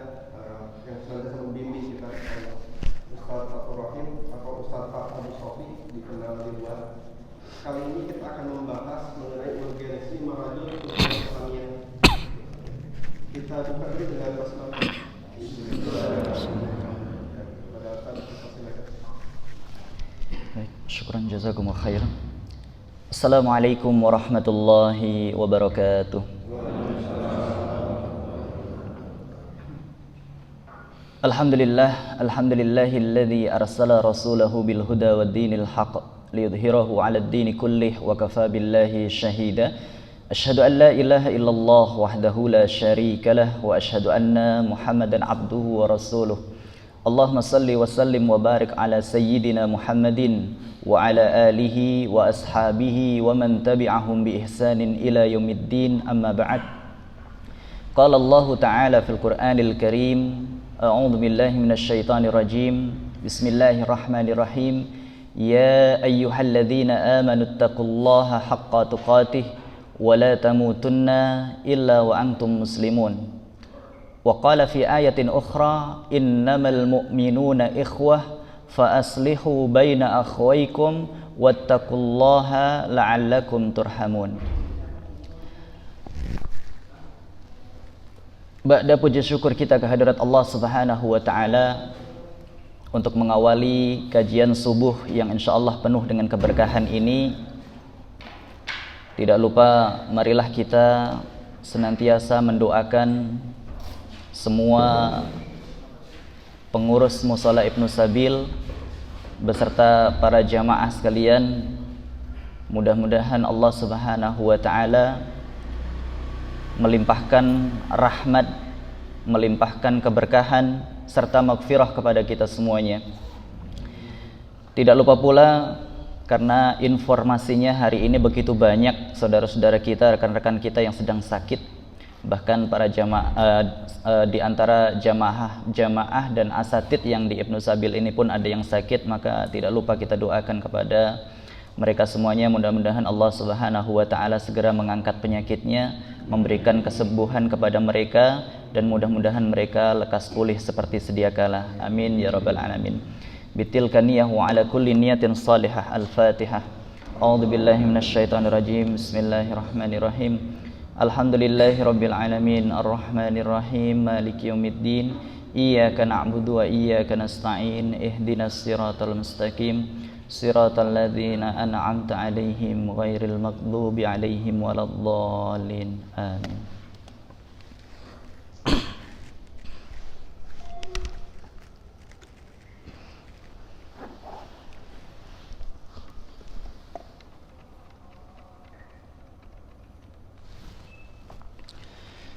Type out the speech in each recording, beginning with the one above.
yang senantiasa membimbing kita, Ustaz Fathur Rahim atau Ustaz Abu Sofi, dikenal di luar. Kali ini kita akan membahas mengenai urgensi merajut kehidupan Islamiyah. Kita buka dulu dengan basmalah. Baik, syukran jazakumullah khairan. Assalamualaikum warahmatullahi wabarakatuh. Alhamdulillahilladzi arsala rasulahu bil huda wad dinil haqq liyudhhirahu 'alad dini kullih wa kafa billahi shahida. Asyhadu an la ilaha illallah wahdahu la syarika lah wa asyhadu anna Muhammadan 'abduhu wa rasuluh. Allahumma salli wa sallim wa barik ala sayyidina Muhammadin wa ala alihi wa ashabihi wa man tabi'ahum bi ihsanin ila yaumiddin, amma ba'd. Qala Allah ta'ala fil Qur'anil Karim, a'udzu billahi minasy syaithanir rajim. Bismillahirrahmanirrahim. Ya ayyuhalladzina amanu taqullaha haqqa tuqatih wa la tamutunna illa wa antum muslimun. Wa qala fi ayatin ukhra, innamal mu'minuna ikhwah fa aslihu baina akhwaykum wattaqullaha la'allakum turhamun. Ba'da puji syukur kita kehadirat Allah Subhanahu wa taala untuk mengawali kajian subuh yang insyaallah penuh dengan keberkahan ini. Tidak lupa marilah kita senantiasa mendoakan semua pengurus Mushola Ibnu Sabil beserta para jamaah sekalian. Mudah-mudahan Allah Subhanahu wa taala melimpahkan rahmat, melimpahkan keberkahan serta maghfirah kepada kita semuanya. Tidak lupa pula, karena informasinya hari ini begitu banyak saudara-saudara kita, rekan-rekan kita yang sedang sakit, bahkan para jamaah di antara jamaah dan asatid yang di Ibnu Sabil ini pun ada yang sakit, maka tidak lupa kita doakan kepada mereka semuanya. Mudah-mudahan Allah Subhanahu wa taala segera mengangkat penyakitnya, memberikan kesembuhan kepada mereka, dan mudah-mudahan mereka lekas pulih seperti sedia kala. Amin ya rabbal alamin. Bitilka niyah wa ala kulli niyatin salihah. Al-Fatihah. A'udzu billahi minasyaitonir rajim. Bismillahirrahmanirrahim. Alhamdulillahi rabbil alamin, arrahmanir rahim, maliki yaumiddin. Iyyaka na'budu wa iyyaka nasta'in. Ihdinas siratal mustaqim, siratal ladzina an'amta 'alaihim ghairil maghdubi 'alaihim waladdallin. Amin.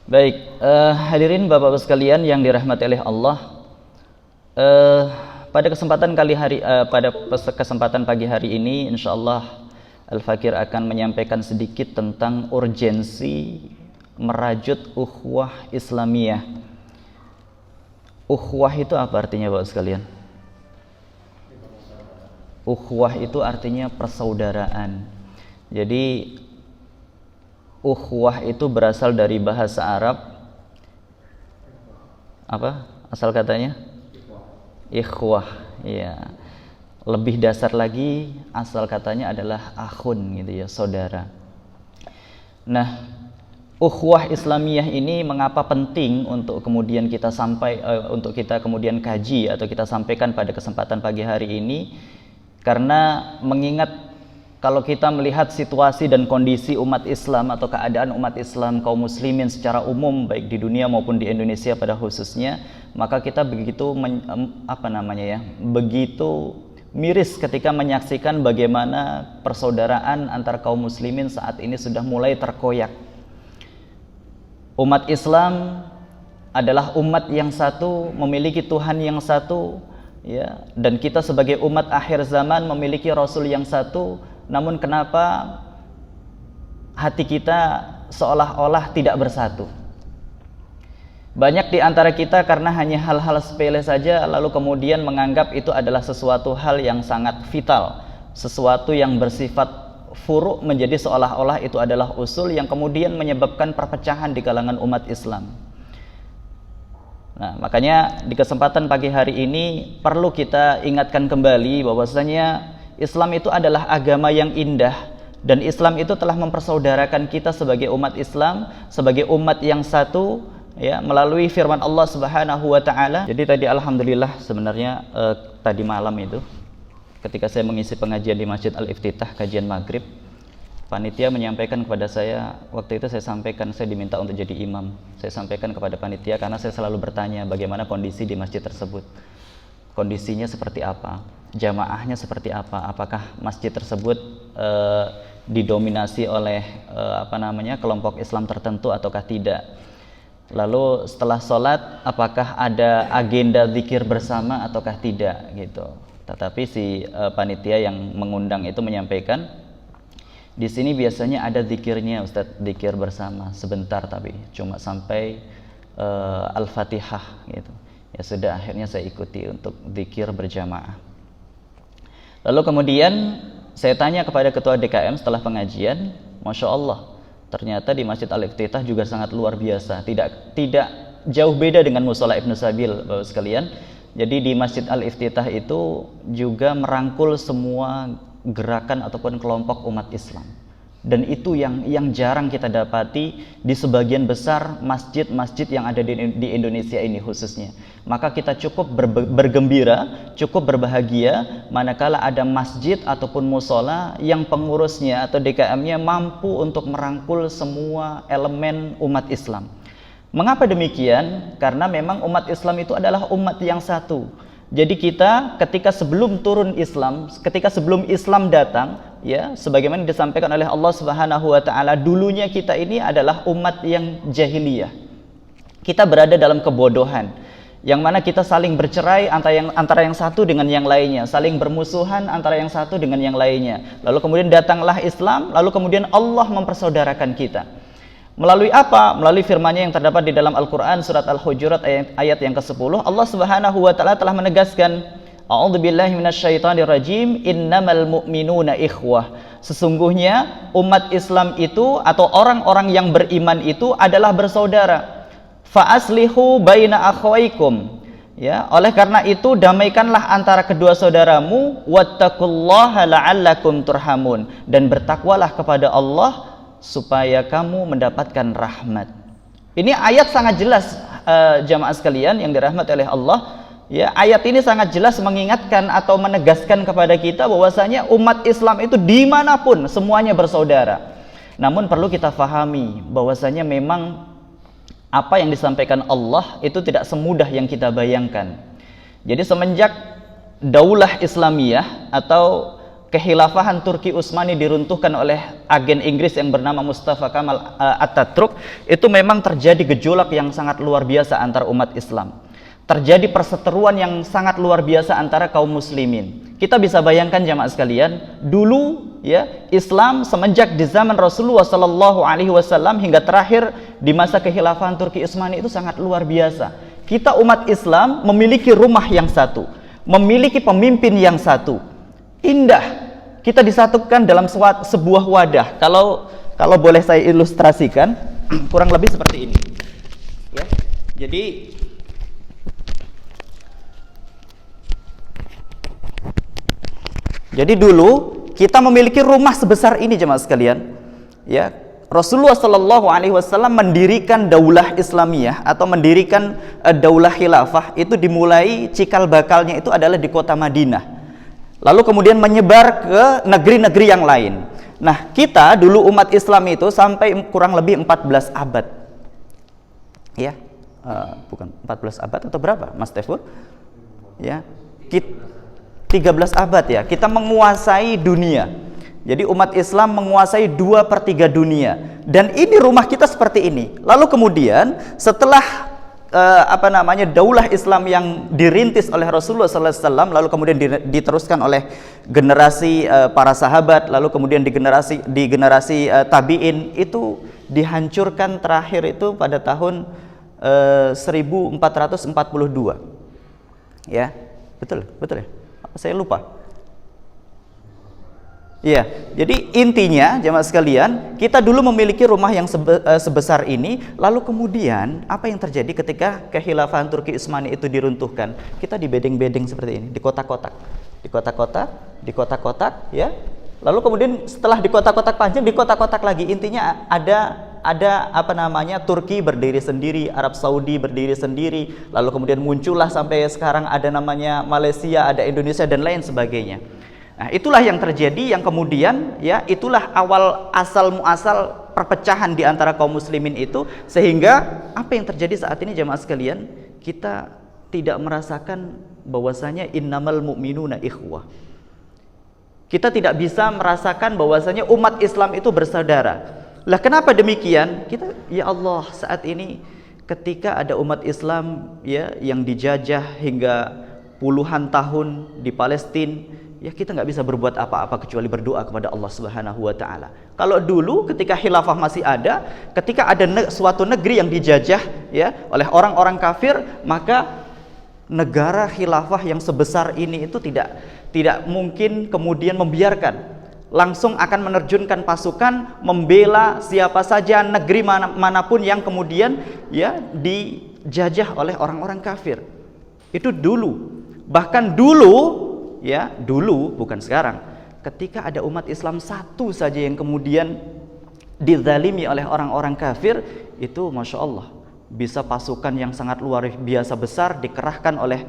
Baik, hadirin Bapak-Bapak sekalian yang dirahmati oleh Allah. Pada kesempatan pagi hari ini, insyaallah Al-Fakir akan menyampaikan sedikit tentang urgensi merajut ukhuwah Islamiyah. Ukhuwah itu apa artinya Bapak sekalian? Ukhuwah itu artinya persaudaraan. Jadi ukhuwah itu berasal dari bahasa Arab. Apa asal katanya? Ikhwah. Ya. Lebih dasar lagi, asal katanya adalah akhun gitu ya, saudara. Nah, ukhuwah Islamiyah ini mengapa penting untuk kemudian kita untuk kita kemudian kaji atau kita sampaikan pada kesempatan pagi hari ini? Karena mengingat kalau kita melihat situasi dan kondisi umat Islam atau keadaan umat Islam kaum muslimin secara umum baik di dunia maupun di Indonesia pada khususnya, maka kita begitu begitu miris ketika menyaksikan bagaimana persaudaraan antar kaum muslimin saat ini sudah mulai terkoyak. Umat Islam adalah umat yang satu, memiliki Tuhan yang satu, ya, dan kita sebagai umat akhir zaman memiliki Rasul yang satu. Namun kenapa hati kita seolah-olah tidak bersatu? Banyak di antara kita karena hanya hal-hal sepele saja lalu kemudian menganggap itu adalah sesuatu hal yang sangat vital, sesuatu yang bersifat furu' menjadi seolah-olah itu adalah usul yang kemudian menyebabkan perpecahan di kalangan umat Islam. Nah, makanya di kesempatan pagi hari ini perlu kita ingatkan kembali bahwasanya Islam itu adalah agama yang indah, dan Islam itu telah mempersaudarakan kita sebagai umat Islam, sebagai umat yang satu, ya, melalui firman Allah Subhanahu wa taala. Jadi tadi alhamdulillah sebenarnya tadi malam itu ketika saya mengisi pengajian di Masjid Al-Iftitah kajian maghrib, panitia menyampaikan kepada saya, waktu itu saya sampaikan saya diminta untuk jadi imam. Saya sampaikan kepada panitia karena saya selalu bertanya bagaimana kondisi di masjid tersebut. Kondisinya seperti apa? Jamaahnya seperti apa? Apakah masjid tersebut didominasi oleh kelompok Islam tertentu ataukah tidak? Lalu setelah sholat apakah ada agenda zikir bersama ataukah tidak gitu. Tetapi si panitia yang mengundang itu menyampaikan, di sini biasanya ada zikirnya Ustadz, zikir bersama sebentar tapi cuma sampai Al-Fatihah gitu. Ya sudah, akhirnya saya ikuti untuk zikir berjamaah. Lalu kemudian saya tanya kepada ketua DKM setelah pengajian, Masya Allah, ternyata di Masjid Al-Iftitah juga sangat luar biasa, tidak jauh beda dengan Mushola Ibnu Sabil, Bapak sekalian. Jadi di Masjid Al-Iftitah itu juga merangkul semua gerakan ataupun kelompok umat Islam, dan itu yang jarang kita dapati di sebagian besar masjid-masjid yang ada di Indonesia ini khususnya. Maka kita cukup bergembira, cukup berbahagia manakala ada masjid ataupun musola yang pengurusnya atau DKM-nya mampu untuk merangkul semua elemen umat Islam. Mengapa demikian? Karena memang umat Islam itu adalah umat yang satu. Jadi kita ketika sebelum turun Islam, ketika sebelum Islam datang, ya, sebagaimana disampaikan oleh Allah Subhanahu wa taala, dulunya kita ini adalah umat yang jahiliyah. Kita berada dalam kebodohan, yang mana kita saling bercerai antara yang satu dengan yang lainnya, saling bermusuhan antara yang satu dengan yang lainnya. Lalu kemudian datanglah Islam, lalu kemudian Allah mempersaudarakan kita. Melalui apa? Melalui firman-Nya yang terdapat di dalam Al-Qur'an surat Al-Hujurat ayat yang ke-10. Allah Subhanahu wa taala telah menegaskan, A'udzubillahi minasyaitonirrajim, innamal mu'minuna ikhwah. Sesungguhnya umat Islam itu atau orang-orang yang beriman itu adalah bersaudara. Fa aslihu baina akhwaikum. Ya, oleh karena itu damaikanlah antara kedua saudaramu, wattaqullaha la'allakum turhamun, dan bertakwalah kepada Allah supaya kamu mendapatkan rahmat. Ini ayat sangat jelas, jamaah sekalian yang dirahmati oleh Allah. Ya, ayat ini sangat jelas mengingatkan atau menegaskan kepada kita bahwasanya umat Islam itu dimanapun semuanya bersaudara. Namun perlu kita fahami bahwasanya memang apa yang disampaikan Allah itu tidak semudah yang kita bayangkan. Jadi semenjak Daulah Islamiyah atau kehilafahan Turki Utsmani diruntuhkan oleh agen Inggris yang bernama Mustafa Kemal Atatürk, itu memang terjadi gejolak yang sangat luar biasa antar umat Islam. Terjadi perseteruan yang sangat luar biasa antara kaum muslimin. Kita bisa bayangkan jamaah sekalian, dulu ya Islam semenjak di zaman Rasulullah sallallahu alaihi wasallam hingga terakhir di masa kehilafahan Turki Utsmani itu sangat luar biasa. Kita umat Islam memiliki rumah yang satu, memiliki pemimpin yang satu. Indah, kita disatukan dalam sebuah wadah. Kalau boleh saya ilustrasikan, kurang lebih seperti ini. Ya, jadi dulu kita memiliki rumah sebesar ini jemaah sekalian. Ya, Rasulullah Shallallahu Alaihi Wasallam mendirikan Daulah Islamiyah atau mendirikan Daulah Khilafah itu dimulai cikal bakalnya itu adalah di kota Madinah. Lalu kemudian menyebar ke negeri-negeri yang lain. Nah, kita dulu umat Islam itu sampai kurang lebih 14 abad. Ya, bukan 14 abad atau berapa, Mas Tefur? Ya, 13 abad ya. Kita menguasai dunia. Jadi umat Islam menguasai 2/3 dunia. Dan ini rumah kita seperti ini. Lalu kemudian setelah Daulah Islam yang dirintis oleh Rasulullah SAW, lalu kemudian diteruskan oleh generasi para sahabat, lalu kemudian di generasi tabi'in, itu dihancurkan terakhir itu pada tahun 1442. Ya, betul ya? Apa saya lupa? Iya, jadi intinya jemaah sekalian, kita dulu memiliki rumah yang sebesar ini, lalu kemudian apa yang terjadi ketika kekhilafahan Turki Utsmani itu diruntuhkan? Kita di bedeng-bedeng seperti ini, di kotak-kotak, ya. Lalu kemudian setelah di kotak-kotak panjang, di kotak-kotak lagi. Intinya ada apa namanya, Turki berdiri sendiri, Arab Saudi berdiri sendiri, lalu kemudian muncullah sampai sekarang ada namanya Malaysia, ada Indonesia dan lain sebagainya. Nah, itulah yang terjadi, yang kemudian ya itulah awal asal muasal perpecahan di antara kaum muslimin itu, sehingga apa yang terjadi saat ini jemaah sekalian, kita tidak merasakan bahwasanya innamal mu'minuna ikhwah. Kita tidak bisa merasakan bahwasanya umat Islam itu bersaudara. Lah kenapa demikian? Kita ya Allah, saat ini ketika ada umat Islam ya yang dijajah hingga puluhan tahun di Palestina, ya kita nggak bisa berbuat apa-apa kecuali berdoa kepada Allah Subhanahu wa taala. Kalau dulu ketika khilafah masih ada, ketika ada suatu negeri yang dijajah ya oleh orang-orang kafir, maka negara khilafah yang sebesar ini itu tidak mungkin kemudian membiarkan, langsung akan menerjunkan pasukan membela siapa saja, negeri manapun yang kemudian ya dijajah oleh orang-orang kafir. Itu dulu. Bahkan dulu ya, dulu bukan sekarang, ketika ada umat Islam satu saja yang kemudian dizalimi oleh orang-orang kafir, itu Masya Allah bisa pasukan yang sangat luar biasa besar dikerahkan oleh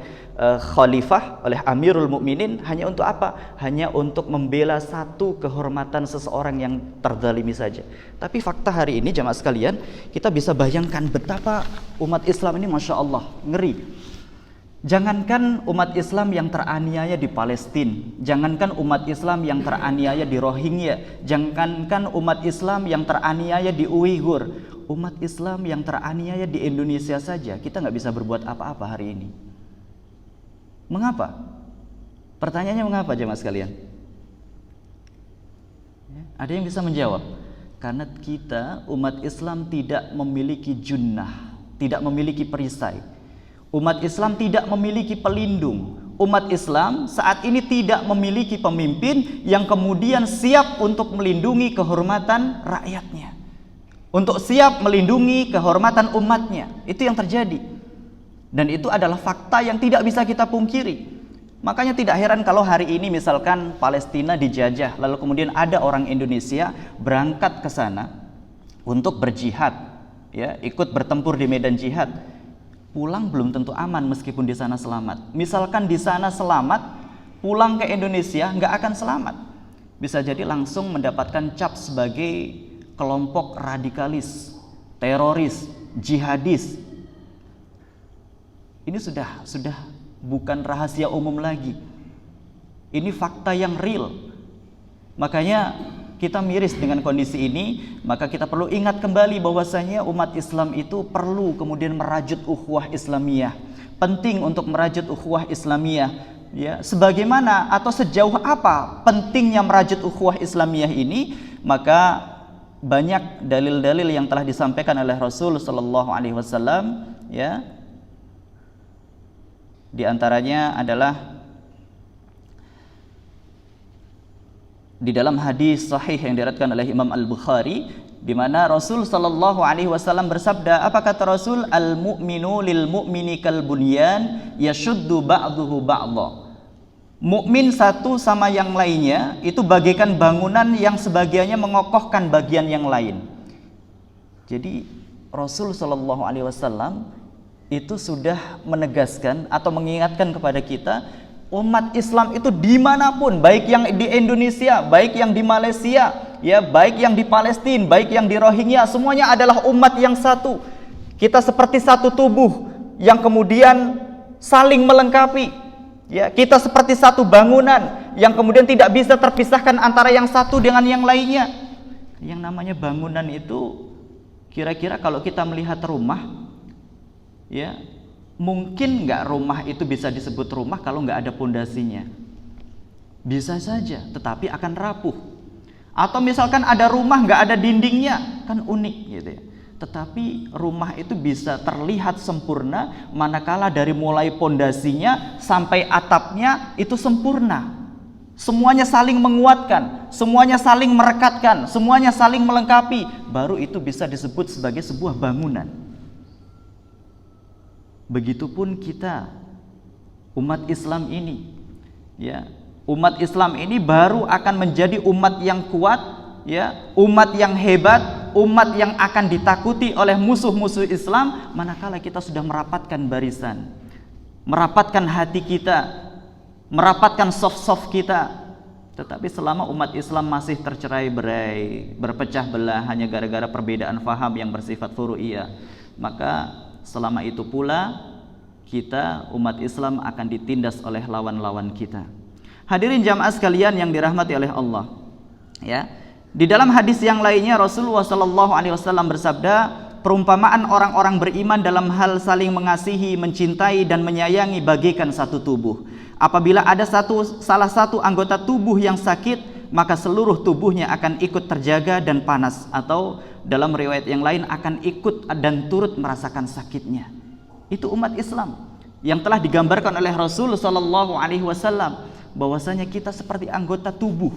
khalifah, oleh Amirul Mukminin, hanya untuk apa? Hanya untuk membela satu kehormatan seseorang yang terzalimi saja. Tapi fakta hari ini jamaah sekalian, kita bisa bayangkan betapa umat Islam ini Masya Allah ngeri. Jangankan umat Islam yang teraniaya di Palestina, jangankan umat Islam yang teraniaya di Rohingya, jangankan umat Islam yang teraniaya di Uighur, umat Islam yang teraniaya di Indonesia saja, kita nggak bisa berbuat apa-apa hari ini. Mengapa? Pertanyaannya mengapa jemaah sekalian? Ada yang bisa menjawab? Karena kita umat Islam tidak memiliki junnah, tidak memiliki perisai. Umat Islam tidak memiliki pelindung. Umat Islam saat ini tidak memiliki pemimpin yang kemudian siap untuk melindungi kehormatan rakyatnya, untuk siap melindungi kehormatan umatnya. Itu yang terjadi. Dan itu adalah fakta yang tidak bisa kita pungkiri. Makanya tidak heran kalau hari ini misalkan Palestina dijajah, lalu kemudian ada orang Indonesia berangkat ke sana untuk berjihad, ya, ikut bertempur di medan jihad. Pulang belum tentu aman meskipun di sana selamat. Misalkan di sana selamat, pulang ke Indonesia nggak akan selamat. Bisa jadi langsung mendapatkan cap sebagai kelompok radikalis, teroris, jihadis. Ini sudah bukan rahasia umum lagi. Ini fakta yang real. Makanya kita miris dengan kondisi ini, maka kita perlu ingat kembali bahwasanya umat Islam itu perlu kemudian merajut ukhuwah Islamiyah. Penting untuk merajut ukhuwah Islamiyah, ya. Sebagaimana atau sejauh apa pentingnya merajut ukhuwah Islamiyah ini, maka banyak dalil-dalil yang telah disampaikan oleh Rasul sallallahu alaihi wasallam, ya. Di antaranya adalah di dalam hadis sahih yang diriwayatkan oleh Imam Al-Bukhari, di mana Rasul sallallahu alaihi wasallam bersabda, apa kata Rasul? Al-mu'minu lil mu'mini kal bunyan yashuddu ba'dhuhu ba'dha. Mukmin satu sama yang lainnya itu bagaikan bangunan yang sebagiannya mengokohkan bagian yang lain. Jadi Rasul sallallahu alaihi wasallam itu sudah menegaskan atau mengingatkan kepada kita, umat Islam itu dimanapun, baik yang di Indonesia, baik yang di Malaysia, ya, baik yang di Palestina, baik yang di Rohingya, semuanya adalah umat yang satu. Kita seperti satu tubuh yang kemudian saling melengkapi, ya. Kita seperti satu bangunan yang kemudian tidak bisa terpisahkan antara yang satu dengan yang lainnya. Yang namanya bangunan itu, kira-kira kalau kita melihat rumah, ya, mungkin nggak rumah itu bisa disebut rumah kalau nggak ada pondasinya? Bisa saja, tetapi akan rapuh. Atau misalkan ada rumah nggak ada dindingnya, kan unik gitu ya. Tetapi rumah itu bisa terlihat sempurna manakala dari mulai pondasinya sampai atapnya itu sempurna. Semuanya saling menguatkan, semuanya saling merekatkan, semuanya saling melengkapi, baru itu bisa disebut sebagai sebuah bangunan. Begitupun kita, umat Islam ini, ya, umat Islam ini baru akan menjadi umat yang kuat, ya, umat yang hebat, umat yang akan ditakuti oleh musuh-musuh Islam manakala kita sudah merapatkan barisan, merapatkan hati kita, merapatkan soft-soft kita. Tetapi selama umat Islam masih tercerai-berai, berpecah belah hanya gara-gara perbedaan faham yang bersifat furu'iyah, maka selama itu pula kita umat Islam akan ditindas oleh lawan-lawan kita. Hadirin jamaah sekalian yang dirahmati oleh Allah, ya, di dalam hadis yang lainnya Rasulullah SAW bersabda, perumpamaan orang-orang beriman dalam hal saling mengasihi, mencintai dan menyayangi bagaikan satu tubuh. Apabila ada salah satu anggota tubuh yang sakit, maka seluruh tubuhnya akan ikut terjaga dan panas, atau dalam riwayat yang lain akan ikut dan turut merasakan sakitnya. Itu umat Islam yang telah digambarkan oleh Rasul SAW, bahwasanya kita seperti anggota tubuh,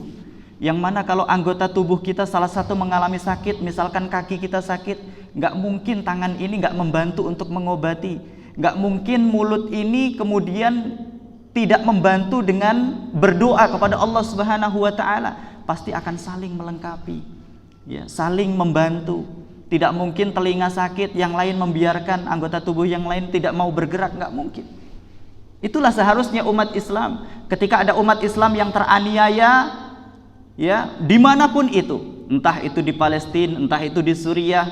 yang mana kalau anggota tubuh kita salah satu mengalami sakit, misalkan kaki kita sakit, nggak mungkin tangan ini nggak membantu untuk mengobati, nggak mungkin mulut ini kemudian tidak membantu dengan berdoa kepada Allah Subhanahu wa taala. Pasti akan saling melengkapi, ya, saling membantu. Tidak mungkin telinga sakit yang lain membiarkan anggota tubuh yang lain tidak mau bergerak, nggak mungkin. Itulah seharusnya umat Islam. Ketika ada umat Islam yang teraniaya, ya, dimanapun itu, entah itu di Palestina, entah itu di Suriah,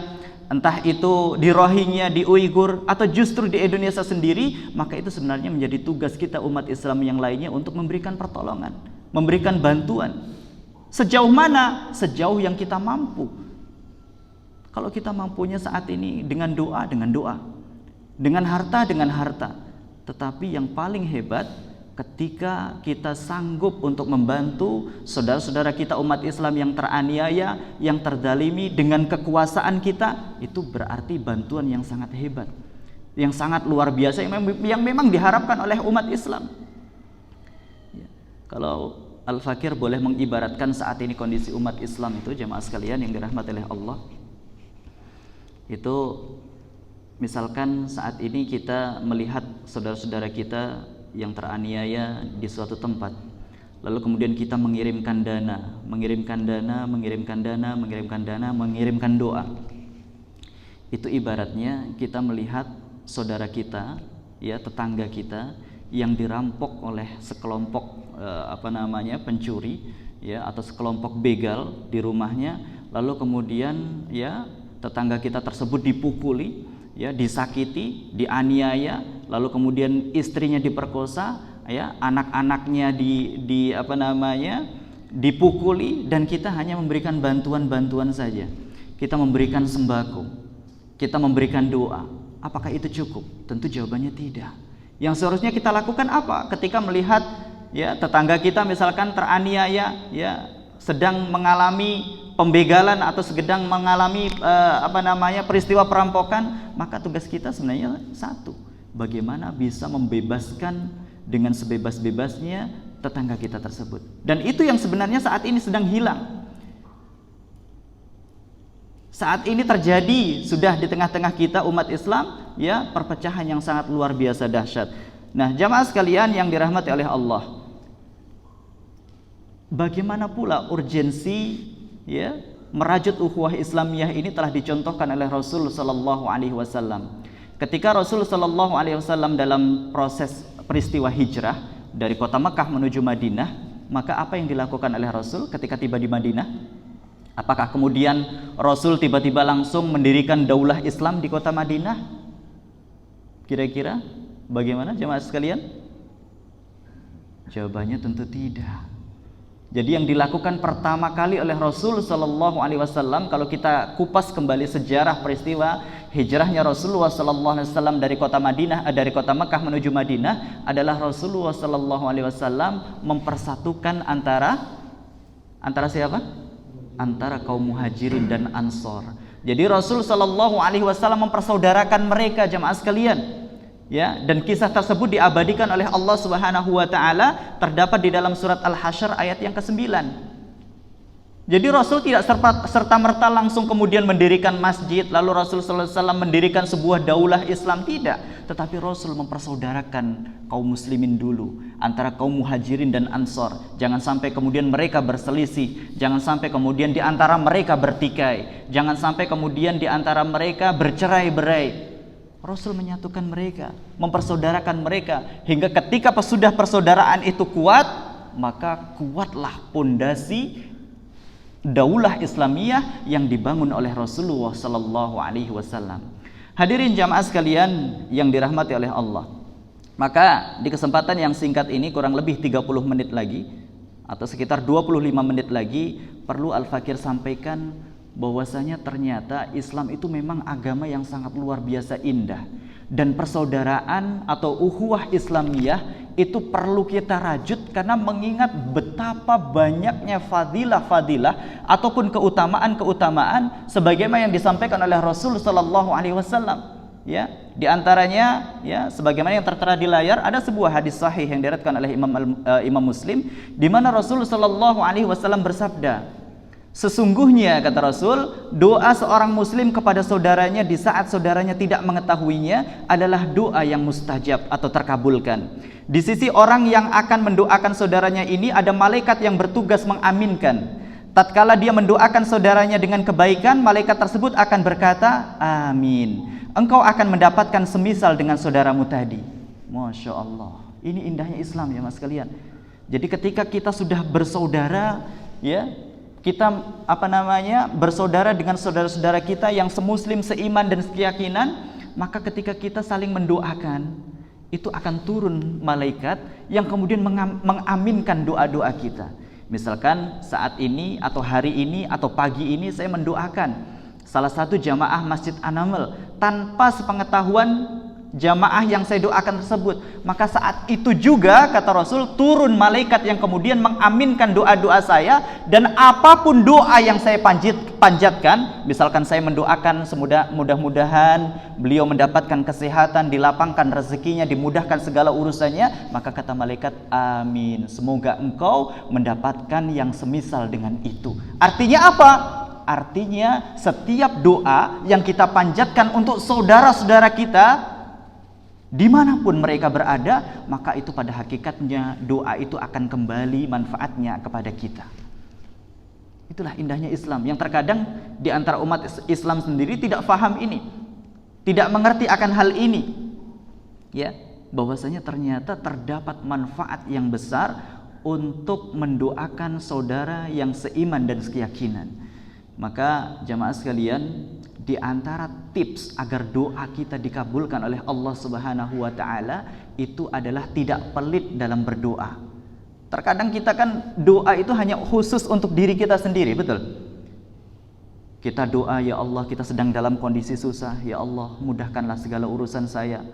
entah itu di Rohingya, di Uighur, atau justru di Indonesia sendiri, maka itu sebenarnya menjadi tugas kita umat Islam yang lainnya untuk memberikan pertolongan, memberikan bantuan. Sejauh mana? Sejauh yang kita mampu. Kalau kita mampunya saat ini dengan doa, dengan harta. Tetapi yang paling hebat, ketika kita sanggup untuk membantu saudara-saudara kita umat Islam yang teraniaya, yang terdalimi dengan kekuasaan kita, itu berarti bantuan yang sangat hebat, yang sangat luar biasa, yang memang diharapkan oleh umat Islam. Ya, kalau Al-Fakir boleh mengibaratkan saat ini kondisi umat Islam itu, jemaah sekalian yang dirahmati oleh Allah, itu misalkan saat ini kita melihat saudara-saudara kita yang teraniaya di suatu tempat, lalu kemudian kita mengirimkan doa. Itu ibaratnya kita melihat saudara kita, ya, tetangga kita yang dirampok oleh sekelompok pencuri, ya, atau sekelompok begal di rumahnya, lalu kemudian, ya, tetangga kita tersebut dipukuli, ya, disakiti, dianiaya, lalu kemudian istrinya diperkosa, ya, anak-anaknya dipukuli, dan kita hanya memberikan bantuan saja. Kita memberikan sembako, kita memberikan doa. Apakah itu cukup? Tentu jawabannya tidak. Yang seharusnya kita lakukan apa? Ketika melihat, ya, tetangga kita misalkan teraniaya, ya, sedang mengalami pembegalan atau sedang mengalami peristiwa perampokan, maka tugas kita sebenarnya satu, bagaimana bisa membebaskan dengan sebebas-bebasnya tetangga kita tersebut. Dan itu yang sebenarnya saat ini sedang hilang. Saat ini terjadi sudah di tengah-tengah kita umat Islam, ya, perpecahan yang sangat luar biasa dahsyat. Nah, jamaah sekalian yang dirahmati oleh Allah, bagaimana pula urgensi, ya, merajut ukhuwah Islamiyah ini telah dicontohkan oleh Rasul sallallahu alaihi wasallam. Ketika Rasul sallallahu alaihi wasallam dalam proses peristiwa hijrah dari kota Mekah menuju Madinah, maka apa yang dilakukan oleh Rasul ketika tiba di Madinah? Apakah kemudian Rasul tiba-tiba langsung mendirikan daulah Islam di kota Madinah? Kira-kira bagaimana jemaah sekalian? Jawabannya tentu tidak. Jadi yang dilakukan pertama kali oleh Rasul sallallahu alaihi wasallam, kalau kita kupas kembali sejarah peristiwa hijrahnya Rasulullah sallallahu alaihi wasallam dari kota Mekah menuju Madinah, adalah Rasulullah sallallahu alaihi wasallam mempersatukan antara siapa? Antara kaum Muhajirin dan Ansor. Jadi Rasul sallallahu alaihi wasallam mempersaudarakan mereka, jemaah sekalian. Ya, dan kisah tersebut diabadikan oleh Allah Subhanahu wa taala, terdapat di dalam surat Al-Hasyr ayat yang ke-9. Jadi Rasul tidak serta-merta langsung kemudian mendirikan masjid, lalu Rasul sallallahu alaihi wasallam mendirikan sebuah daulah Islam, tidak. Tetapi Rasul mempersaudarakan kaum muslimin dulu antara kaum muhajirin dan ansor. Jangan sampai kemudian mereka berselisih, jangan sampai kemudian di antara mereka bertikai, jangan sampai kemudian di antara mereka bercerai-berai. Rasul menyatukan mereka, mempersaudarakan mereka, hingga ketika sudah persaudaraan itu kuat, maka kuatlah pondasi daulah Islamiyah yang dibangun oleh Rasulullah sallallahu alaihi wasallam. Hadirin jamaah sekalian yang dirahmati oleh Allah. Maka di kesempatan yang singkat ini, kurang lebih 30 menit lagi atau sekitar 25 menit lagi, perlu Al-Fakir sampaikan bahwasanya ternyata Islam itu memang agama yang sangat luar biasa indah, dan persaudaraan atau ukhuwah Islamiyah itu perlu kita rajut karena mengingat betapa banyaknya fadilah-fadilah ataupun keutamaan-keutamaan sebagaimana yang disampaikan oleh Rasul sallallahu alaihi wasallam. Ya, di antaranya ya sebagaimana yang tertera di layar, ada sebuah hadis sahih yang diriwayatkan oleh Imam Muslim, di mana Rasul sallallahu alaihi wasallam bersabda, sesungguhnya kata Rasul, doa seorang muslim kepada saudaranya di saat saudaranya tidak mengetahuinya adalah doa yang mustajab atau terkabulkan. Di sisi orang yang akan mendoakan saudaranya ini ada malaikat yang bertugas mengaminkan. Tatkala dia mendoakan saudaranya dengan kebaikan, malaikat tersebut akan berkata, amin, engkau akan mendapatkan semisal dengan saudaramu tadi. Masya Allah, ini indahnya Islam ya mas kalian. Jadi ketika kita sudah bersaudara, ya, kita bersaudara dengan saudara-saudara kita yang semuslim, seiman dan sekeyakinan, maka ketika kita saling mendoakan, itu akan turun malaikat yang kemudian mengaminkan doa-doa kita. Misalkan saat ini atau hari ini atau pagi ini saya mendoakan salah satu jamaah Masjid An-Naml tanpa sepengetahuan jamaah yang saya doakan tersebut, maka saat itu juga kata Rasul turun malaikat yang kemudian mengaminkan doa-doa saya, dan apapun doa yang saya panjatkan, misalkan saya mendoakan mudah-mudahan beliau mendapatkan kesehatan, dilapangkan rezekinya, dimudahkan segala urusannya, maka kata malaikat, amin, semoga engkau mendapatkan yang semisal dengan itu. Artinya apa? Artinya setiap doa yang kita panjatkan untuk saudara-saudara kita dimanapun mereka berada, maka itu pada hakikatnya doa itu akan kembali manfaatnya kepada kita. Itulah indahnya Islam, yang terkadang di antara umat Islam sendiri tidak paham ini, tidak mengerti akan hal ini, ya, bahwasanya ternyata terdapat manfaat yang besar untuk mendoakan saudara yang seiman dan sekeyakinan. Maka jamaah sekalian, di antara tips agar doa kita dikabulkan oleh Allah Subhanahu wa taala itu adalah tidak pelit dalam berdoa. Terkadang kita kan doa itu hanya khusus untuk diri kita sendiri, betul? Kita doa, ya Allah, kita sedang dalam kondisi susah, ya Allah, mudahkanlah segala urusan saya,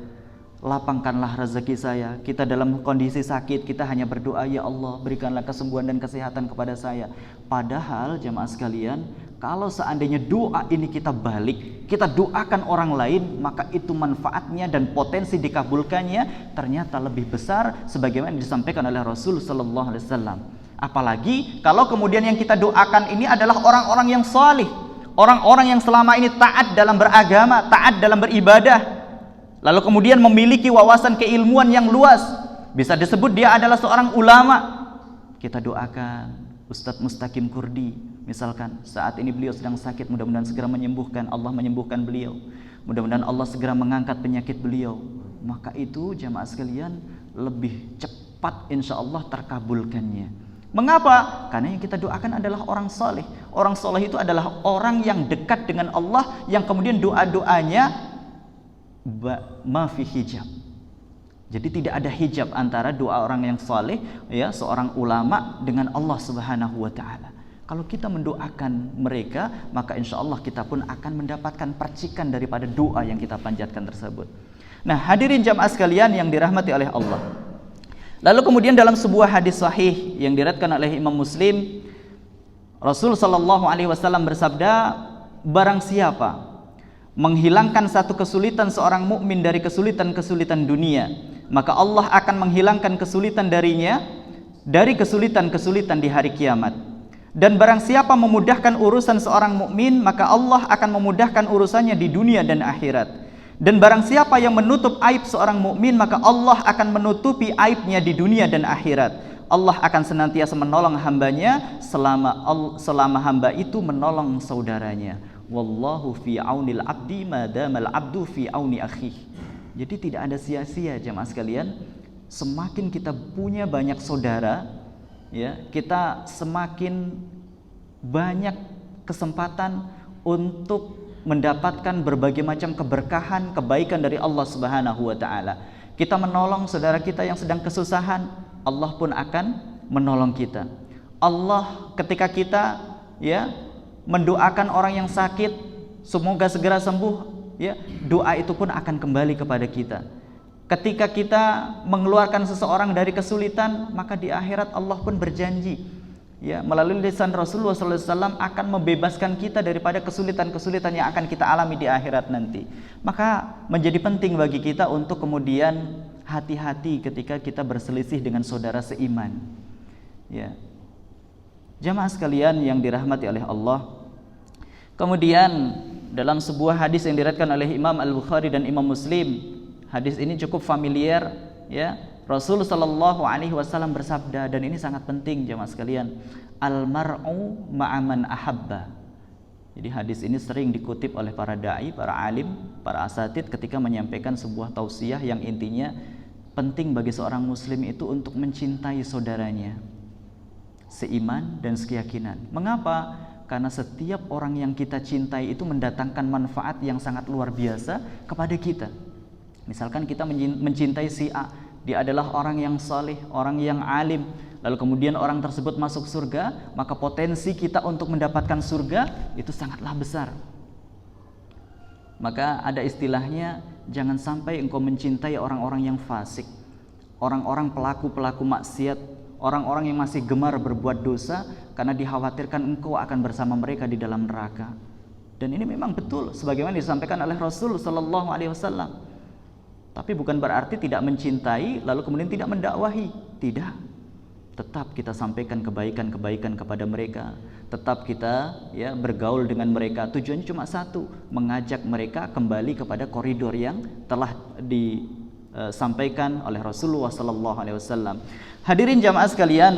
lapangkanlah rezeki saya. Kita dalam kondisi sakit, kita hanya berdoa, ya Allah, berikanlah kesembuhan dan kesehatan kepada saya. Padahal jamaah sekalian, kalau seandainya doa ini kita balik, kita doakan orang lain, maka itu manfaatnya dan potensi dikabulkannya ternyata lebih besar sebagaimana disampaikan oleh Rasul sallallahu alaihi wasallam. Apalagi kalau kemudian yang kita doakan ini adalah orang-orang yang salih, orang-orang yang selama ini taat dalam beragama, taat dalam beribadah, lalu kemudian memiliki wawasan keilmuan yang luas, bisa disebut dia adalah seorang ulama. Kita doakan Ustadz Mustaqim Kurdi, misalkan saat ini beliau sedang sakit, mudah-mudahan segera Allah menyembuhkan beliau, mudah-mudahan Allah segera mengangkat penyakit beliau. Maka itu jamaah sekalian lebih cepat insya Allah terkabulkannya. Mengapa? Karena yang kita doakan adalah orang soleh. Orang soleh itu adalah orang yang dekat dengan Allah, yang kemudian doa-doanya ma fi hijab. Jadi tidak ada hijab antara doa orang yang saleh, ya, seorang ulama dengan Allah Subhanahu wa taala. Kalau kita mendoakan mereka, maka insya Allah kita pun akan mendapatkan percikan daripada doa yang kita panjatkan tersebut. Nah, hadirin jamaah sekalian yang dirahmati oleh Allah. Lalu kemudian dalam sebuah hadis sahih yang diriwayatkan oleh Imam Muslim, Rasul sallallahu alaihi wasallam bersabda, barang siapa menghilangkan satu kesulitan seorang mukmin dari kesulitan-kesulitan dunia, maka Allah akan menghilangkan kesulitan darinya dari kesulitan-kesulitan di hari kiamat. Dan barang siapa memudahkan urusan seorang mukmin, maka Allah akan memudahkan urusannya di dunia dan akhirat. Dan barang siapa yang menutup aib seorang mukmin, maka Allah akan menutupi aibnya di dunia dan akhirat. Allah akan senantiasa menolong hambanya selama hamba itu menolong saudaranya. Wallahu fi aunil abdi madamal abdu fi auni akhih. Jadi tidak ada sia-sia jemaah sekalian. Semakin kita punya banyak saudara, ya, kita semakin banyak kesempatan untuk mendapatkan berbagai macam keberkahan, kebaikan dari Allah Subhanahu wa taala. Kita menolong saudara kita yang sedang kesusahan, Allah pun akan menolong kita. Allah ketika kita, ya, mendoakan orang yang sakit semoga segera sembuh, ya, doa itu pun akan kembali kepada kita. Ketika kita mengeluarkan seseorang dari kesulitan, maka di akhirat Allah pun berjanji, ya, melalui lisan Rasulullah SAW akan membebaskan kita daripada kesulitan-kesulitan yang akan kita alami di akhirat nanti. Maka menjadi penting bagi kita untuk kemudian hati-hati ketika kita berselisih dengan saudara seiman, ya. Jamaah sekalian yang dirahmati oleh Allah. Kemudian dalam sebuah hadis yang diriwayatkan oleh Imam Al-Bukhari dan Imam Muslim, hadis ini cukup familiar, ya. Rasul sallallahu alaihi wasallam bersabda, dan ini sangat penting jemaah sekalian, al-mar'u ma'aman ahabba. Jadi hadis ini sering dikutip oleh para dai, para alim, para asatid ketika menyampaikan sebuah tausiah yang intinya penting bagi seorang muslim itu untuk mencintai saudaranya seiman dan sekeyakinan. Mengapa? Karena setiap orang yang kita cintai itu mendatangkan manfaat yang sangat luar biasa kepada kita. Misalkan kita mencintai si A, dia adalah orang yang saleh, orang yang alim, lalu kemudian orang tersebut masuk surga, maka potensi kita untuk mendapatkan surga itu sangatlah besar. Maka ada istilahnya, jangan sampai engkau mencintai orang-orang yang fasik, orang-orang pelaku-pelaku maksiat, orang-orang yang masih gemar berbuat dosa, karena dikhawatirkan engkau akan bersama mereka di dalam neraka. Dan ini memang betul sebagaimana disampaikan oleh Rasul sallallahu alaihi wasallam. Tapi bukan berarti tidak mencintai lalu kemudian tidak mendakwahi, tidak. Tetap kita sampaikan kebaikan-kebaikan kepada mereka, tetap kita, ya, bergaul dengan mereka. Tujuannya cuma satu, mengajak mereka kembali kepada koridor yang telah disampaikan oleh Rasulullah sallallahu alaihi wasallam. Hadirin jamaah sekalian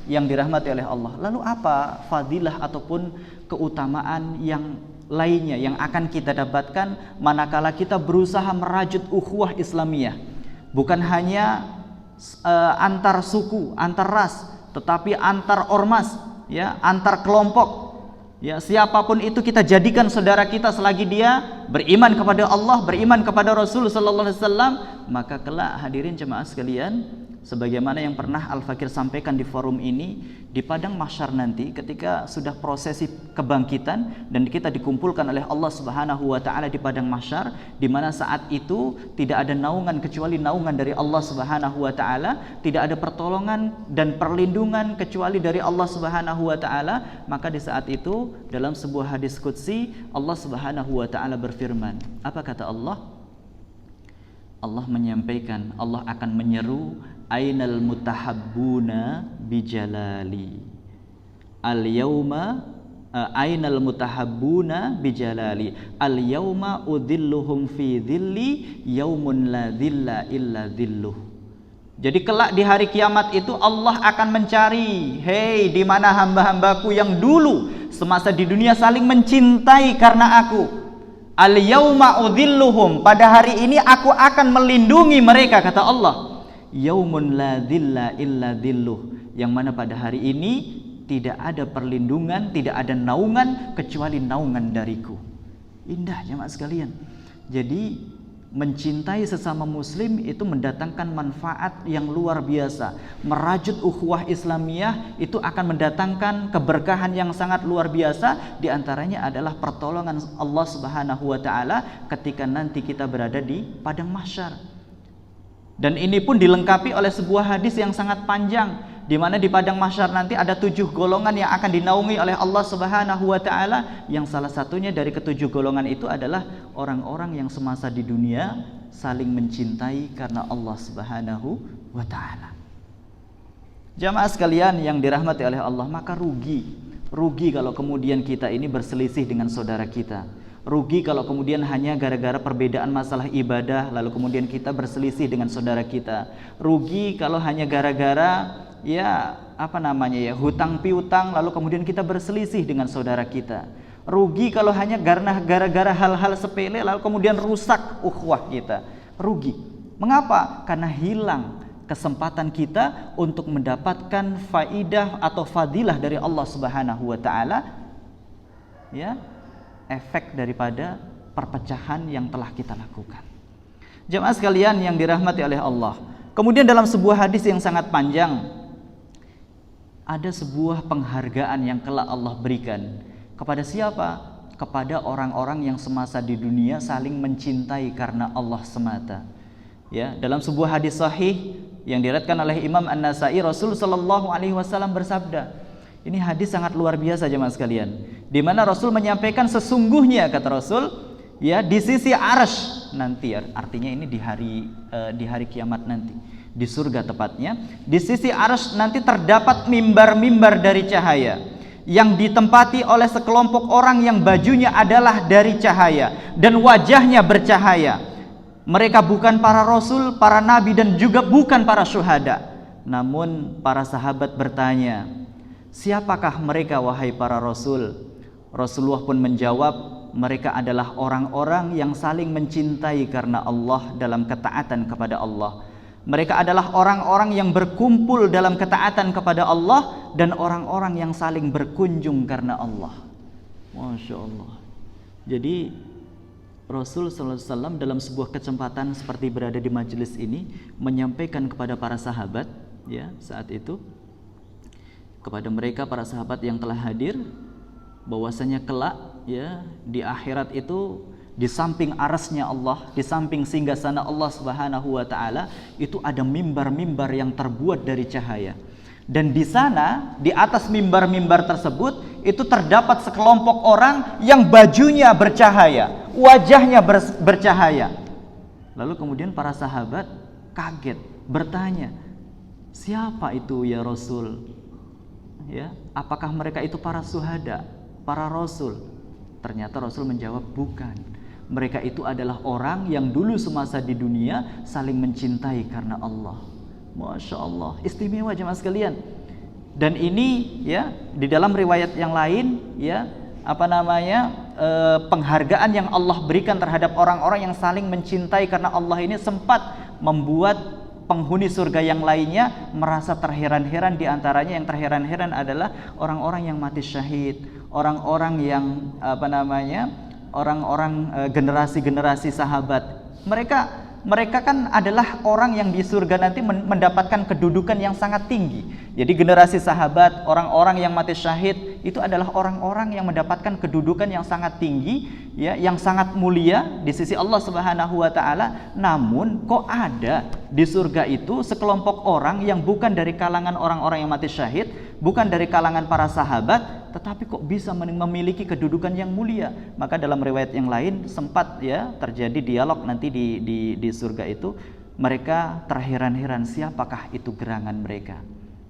yang dirahmati oleh Allah. Lalu apa fadilah ataupun keutamaan yang lainnya yang akan kita dapatkan manakala kita berusaha merajut ukhuwah Islamiyah? Bukan hanya antar suku, antar ras, tetapi antar ormas, ya, antar kelompok. Ya, siapapun itu kita jadikan saudara kita selagi dia beriman kepada Allah, beriman kepada Rasul sallallahu alaihi wasallam, maka kelak hadirin jemaah sekalian, sebagaimana yang pernah Al-Fakir sampaikan di forum ini, di padang mahsyar nanti ketika sudah prosesi kebangkitan dan kita dikumpulkan oleh Allah Subhanahu wa taala di padang mahsyar, di mana saat itu tidak ada naungan kecuali naungan dari Allah Subhanahu wa taala, tidak ada pertolongan dan perlindungan kecuali dari Allah Subhanahu wa taala, maka di saat itu dalam sebuah hadis qudsi Allah Subhanahu wa taala berfirman. Apa kata Allah? Allah menyampaikan, Allah akan menyeru, ainal mutahabbuna bijalali al-yauma ainal mutahabbuna bijalali al-yauma udhilluhum fi dhilli yaumun la dhilla illa dhilluh. Jadi kelak di hari kiamat itu Allah akan mencari, hei, di mana hamba-hambaku yang dulu semasa di dunia saling mencintai karena aku. Al-yauma udhilluhum, pada hari ini aku akan melindungi mereka, kata Allah. Yaumun la dhilla illa dhilluh, yang mana pada hari ini tidak ada perlindungan, tidak ada naungan kecuali naungan dariku. Indah jemaah sekalian. Jadi mencintai sesama muslim itu mendatangkan manfaat yang luar biasa. Merajut ukhuwah Islamiyah itu akan mendatangkan keberkahan yang sangat luar biasa. Di antaranya adalah pertolongan Allah Subhanahu wa taala ketika nanti kita berada di padang mahsyar. Dan ini pun dilengkapi oleh sebuah hadis yang sangat panjang di mana di padang mahsyar nanti ada 7 golongan yang akan dinaungi oleh Allah Subhanahu wa taala, yang salah satunya dari ke-7 golongan itu adalah orang-orang yang semasa di dunia saling mencintai karena Allah Subhanahu wa taala. Jamaah sekalian yang dirahmati oleh Allah, maka rugi kalau kemudian kita ini berselisih dengan saudara kita. Rugi kalau kemudian hanya gara-gara perbedaan masalah ibadah lalu kemudian kita berselisih dengan saudara kita. Rugi kalau hanya gara-gara hutang piutang lalu kemudian kita berselisih dengan saudara kita. Rugi kalau hanya karena gara-gara hal-hal sepele lalu kemudian rusak ukhuwah kita. Rugi. Mengapa? Karena hilang kesempatan kita untuk mendapatkan faidah atau fadilah dari Allah Subhanahu wa taala, ya, efek daripada perpecahan yang telah kita lakukan. Jemaah sekalian yang dirahmati oleh Allah. Kemudian dalam sebuah hadis yang sangat panjang, ada sebuah penghargaan yang kelak Allah berikan kepada siapa? Kepada orang-orang yang semasa di dunia saling mencintai karena Allah semata. Ya, dalam sebuah hadis sahih yang diriwayatkan oleh Imam An-Nasa'i, Rasul sallallahu alaihi wasallam bersabda. Ini hadis sangat luar biasa jemaah sekalian. Di mana Rasul menyampaikan sesungguhnya, kata Rasul, ya, di sisi arsy nanti, artinya ini di hari kiamat nanti, di surga tepatnya, di sisi arsy nanti terdapat mimbar-mimbar dari cahaya yang ditempati oleh sekelompok orang yang bajunya adalah dari cahaya dan wajahnya bercahaya. Mereka bukan para rasul, para nabi, dan juga bukan para syuhada. Namun para sahabat bertanya, siapakah mereka wahai para rasul? Rasulullah pun menjawab, mereka adalah orang-orang yang saling mencintai karena Allah dalam ketaatan kepada Allah. Mereka adalah orang-orang yang berkumpul dalam ketaatan kepada Allah dan orang-orang yang saling berkunjung karena Allah. Masya Allah. Jadi Rasul SAW dalam sebuah kesempatan seperti berada di majelis ini menyampaikan kepada para sahabat, ya, saat itu kepada mereka para sahabat yang telah hadir, bahwasanya kelak, ya, di akhirat itu di samping arasnya Allah, di samping singgasana Allah Subhanahu wa taala itu ada mimbar-mimbar yang terbuat dari cahaya. Dan di sana, di atas mimbar-mimbar tersebut itu terdapat sekelompok orang yang bajunya bercahaya, wajahnya bercahaya. Lalu kemudian para sahabat kaget, bertanya, siapa itu ya Rasul? Ya, apakah mereka itu para syuhada, para rasul? Ternyata Rasul menjawab, bukan. Mereka itu adalah orang yang dulu semasa di dunia saling mencintai karena Allah. Masya Allah, istimewa jemaah sekalian. Dan ini, ya, di dalam riwayat yang lain, ya, penghargaan yang Allah berikan terhadap orang-orang yang saling mencintai karena Allah ini sempat membuat penghuni surga yang lainnya merasa terheran-heran. Di antaranya yang terheran-heran adalah orang-orang yang mati syahid, orang-orang yang generasi-generasi sahabat. Mereka kan adalah orang yang di surga nanti mendapatkan kedudukan yang sangat tinggi. Jadi generasi sahabat, orang-orang yang mati syahid itu adalah orang-orang yang mendapatkan kedudukan yang sangat tinggi, ya, yang sangat mulia di sisi Allah Subhanahu wa taala. Namun kok ada di surga itu sekelompok orang yang bukan dari kalangan orang-orang yang mati syahid, bukan dari kalangan para sahabat, tetapi kok bisa memiliki kedudukan yang mulia. Maka dalam riwayat yang lain sempat, ya, terjadi dialog nanti di surga itu, mereka terheran-heran siapakah itu gerangan mereka.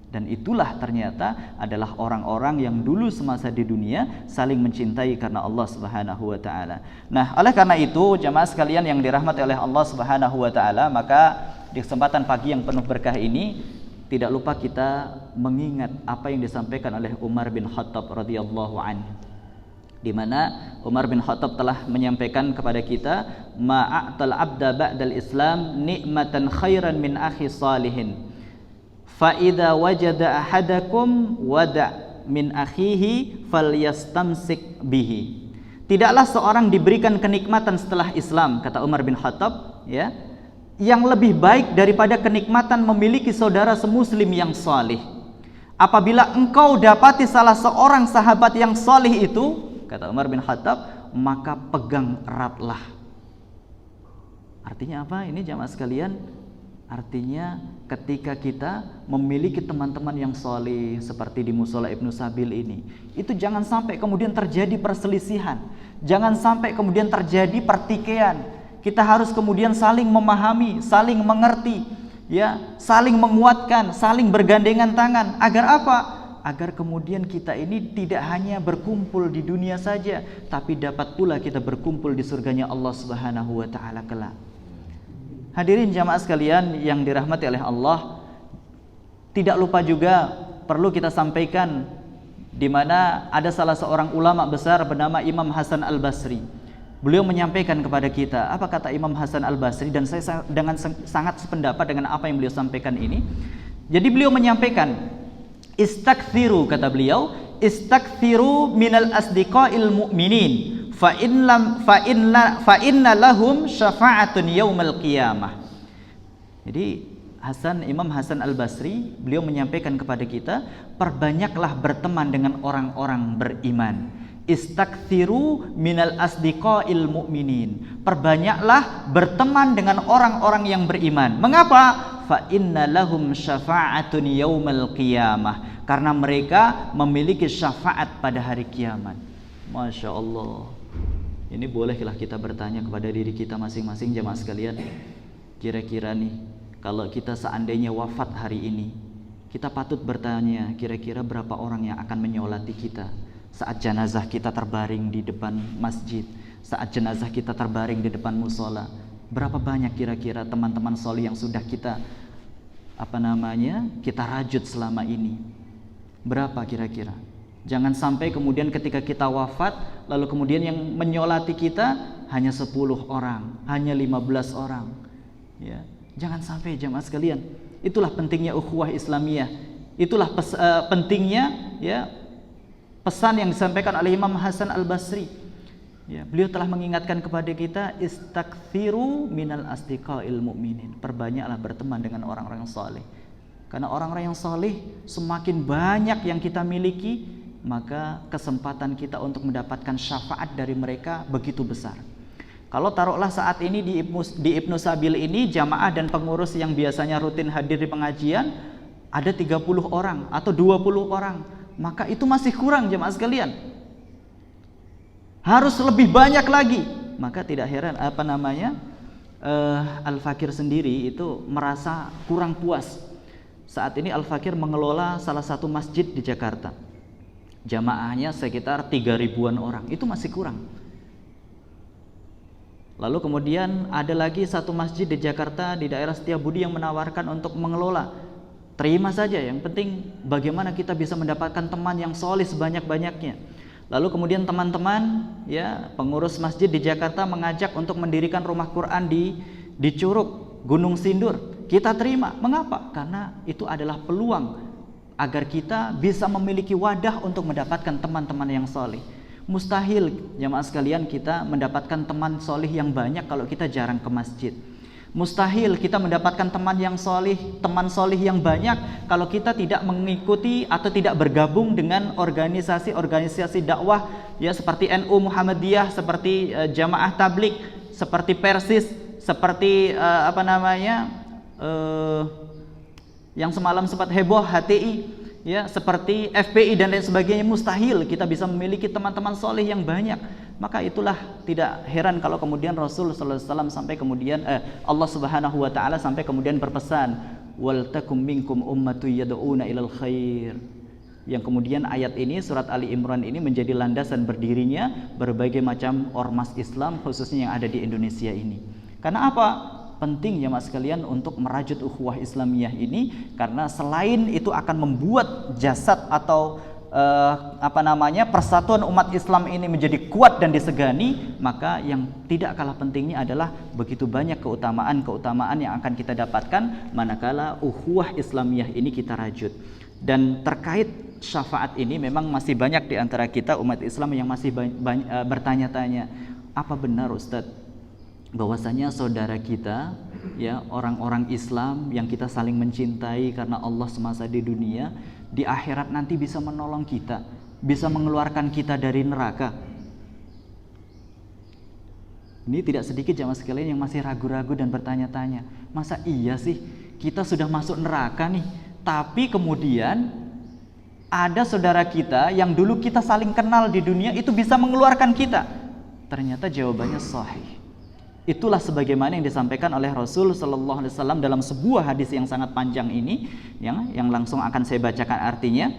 Dan itulah ternyata adalah orang-orang yang dulu semasa di dunia saling mencintai karena Allah Subhanahu wa taala. Nah, oleh karena itu jamaah sekalian yang dirahmati oleh Allah Subhanahu wa taala, maka di kesempatan pagi yang penuh berkah ini tidak lupa kita mengingat apa yang disampaikan oleh Umar bin Khattab radhiyallahu anhu, di mana Umar bin Khattab telah menyampaikan kepada kita, ma'atal abda ba'dal Islam ni'matan khairan min akhi salihin fa idza wajada ahadakum wada' min akhihi falyastamsik bihi. Tidaklah seorang diberikan kenikmatan setelah Islam, kata Umar bin Khattab, ya, yang lebih baik daripada kenikmatan memiliki saudara semuslim yang salih. Apabila engkau dapati salah seorang sahabat yang salih itu, kata Umar bin Khattab, maka pegang eratlah. Artinya apa ini jamaah sekalian? Artinya ketika kita memiliki teman-teman yang soleh seperti di Musola Ibnu Sabil ini, itu jangan sampai kemudian terjadi perselisihan, jangan sampai kemudian terjadi pertikaian. Kita harus kemudian saling memahami, saling mengerti, ya, saling menguatkan, saling bergandengan tangan. Agar apa? Agar kemudian kita ini tidak hanya berkumpul di dunia saja, tapi dapat pula kita berkumpul di surganya Allah Subhanahu wa taala kelak. Hadirin jamaah sekalian yang dirahmati oleh Allah, tidak lupa juga perlu kita sampaikan di mana ada salah seorang ulama besar bernama Imam Hasan Al-Basri. Beliau menyampaikan kepada kita, apa kata Imam Hasan Al-Basri, dan saya dengan sangat sependapat dengan apa yang beliau sampaikan ini. Jadi beliau menyampaikan, istakthiru, kata beliau, istakthiru minal asdiqail mu'minin fa inna lahum syafa'atun yaumal qiyamah. Jadi Imam Hasan Al-Basri beliau menyampaikan kepada kita, perbanyaklah berteman dengan orang-orang beriman. Istakthiru minal asdiqail mu'minin. Perbanyaklah berteman dengan orang-orang yang beriman. Mengapa? Fa inna lahum syafa'atun yaumal qiyamah. Karena mereka memiliki syafaat pada hari kiamat. Masya Allah. Ini bolehlah kita bertanya kepada diri kita masing-masing jamaah sekalian. Kira-kira nih, kalau kita seandainya wafat hari ini, kita patut bertanya, kira-kira berapa orang yang akan menyolati kita saat jenazah kita terbaring di depan masjid, saat jenazah kita terbaring di depan musola. Berapa banyak kira-kira teman-teman soleh yang sudah kita kita rajut selama ini? Berapa kira-kira? Jangan sampai kemudian ketika kita wafat, lalu kemudian yang menyolati kita hanya 10 orang, hanya 15 orang. Ya, jangan sampai jamaah sekalian. Itulah pentingnya ukhuwah Islamiyah. Itulah pentingnya, ya, pesan yang disampaikan oleh Imam Hasan Al-Basri. Ya, beliau telah mengingatkan kepada kita, istakthiru minal asdiqail mu'minin. Perbanyaklah berteman dengan orang-orang yang saleh. Karena orang-orang yang saleh semakin banyak yang kita miliki, maka kesempatan kita untuk mendapatkan syafaat dari mereka begitu besar. Kalau taruhlah saat ini di Ibnu Sabil ini jamaah dan pengurus yang biasanya rutin hadir di pengajian ada 30 orang atau 20 orang, maka itu masih kurang jamaah sekalian. Harus lebih banyak lagi. Maka tidak heran Al-Fakir sendiri itu merasa kurang puas. Saat ini Al-Fakir mengelola salah satu masjid di Jakarta. Jamaahnya sekitar 3.000-an orang, itu masih kurang. Lalu kemudian ada lagi satu masjid di Jakarta di daerah Setiabudi yang menawarkan untuk mengelola. Terima saja, yang penting bagaimana kita bisa mendapatkan teman yang soleh sebanyak-banyaknya. Lalu kemudian teman-teman, ya, pengurus masjid di Jakarta mengajak untuk mendirikan rumah Quran di Curug, Gunung Sindur. Kita terima. Mengapa? Karena itu adalah peluang agar kita bisa memiliki wadah untuk mendapatkan teman-teman yang soleh. Mustahil jamaah sekalian kita mendapatkan teman soleh yang banyak kalau kita jarang ke masjid. Mustahil kita mendapatkan teman soleh yang banyak kalau kita tidak mengikuti atau tidak bergabung dengan organisasi-organisasi dakwah, ya, seperti NU Muhammadiyah, seperti Jamaah Tabligh, seperti Persis, seperti yang semalam sempat heboh HTI, ya, seperti FPI dan lain sebagainya. Mustahil kita bisa memiliki teman-teman soleh yang banyak. Maka itulah tidak heran kalau kemudian Rasul sallallahu alaihi wasallam sampai kemudian Allah Subhanahu wa taala sampai kemudian berpesan, wal takum minkum ummatun yad'una ilal khair. Yang kemudian ayat ini, surat Ali Imran ini menjadi landasan berdirinya berbagai macam ormas Islam, khususnya yang ada di Indonesia ini. Karena apa? Penting jemaah sekalian untuk merajut ukhuwah Islamiyah ini, karena selain itu akan membuat jasad atau persatuan umat Islam ini menjadi kuat dan disegani, maka yang tidak kalah pentingnya adalah begitu banyak keutamaan yang akan kita dapatkan manakala ukhuwah Islamiyah ini kita rajut. Dan terkait syafaat ini memang masih banyak di antara kita umat Islam yang masih bertanya-tanya, apa benar Ustadz bahwasanya saudara kita, ya, orang-orang Islam yang kita saling mencintai karena Allah semasa di dunia, di akhirat nanti bisa menolong kita, bisa mengeluarkan kita dari neraka? Ini tidak sedikit jamaah sekalian yang masih ragu-ragu dan bertanya-tanya, masa iya sih kita sudah masuk neraka nih, tapi kemudian ada saudara kita yang dulu kita saling kenal di dunia itu bisa mengeluarkan kita. Ternyata jawabannya sahih. Itulah sebagaimana yang disampaikan oleh Rasul sallallahu alaihi wasallam dalam sebuah hadis yang sangat panjang ini, yang langsung akan saya bacakan artinya.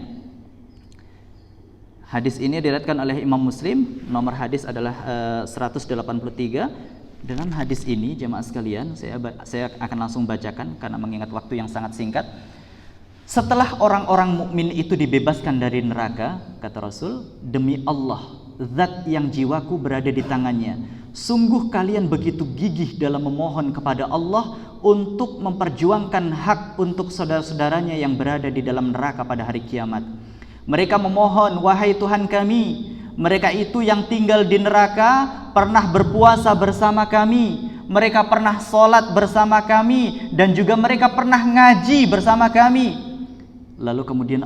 Hadis ini diriwayatkan oleh Imam Muslim, nomor hadis adalah 183. Dalam hadis ini jemaah sekalian, saya akan langsung bacakan karena mengingat waktu yang sangat singkat. Setelah orang-orang mukmin itu dibebaskan dari neraka, kata Rasul, demi Allah, zat yang jiwaku berada di tangannya, sungguh kalian begitu gigih dalam memohon kepada Allah untuk memperjuangkan hak untuk saudara-saudaranya yang berada di dalam neraka pada hari kiamat. Mereka memohon, wahai Tuhan kami, mereka itu yang tinggal di neraka pernah berpuasa bersama kami, mereka pernah sholat bersama kami, dan juga mereka pernah ngaji bersama kami. Lalu kemudian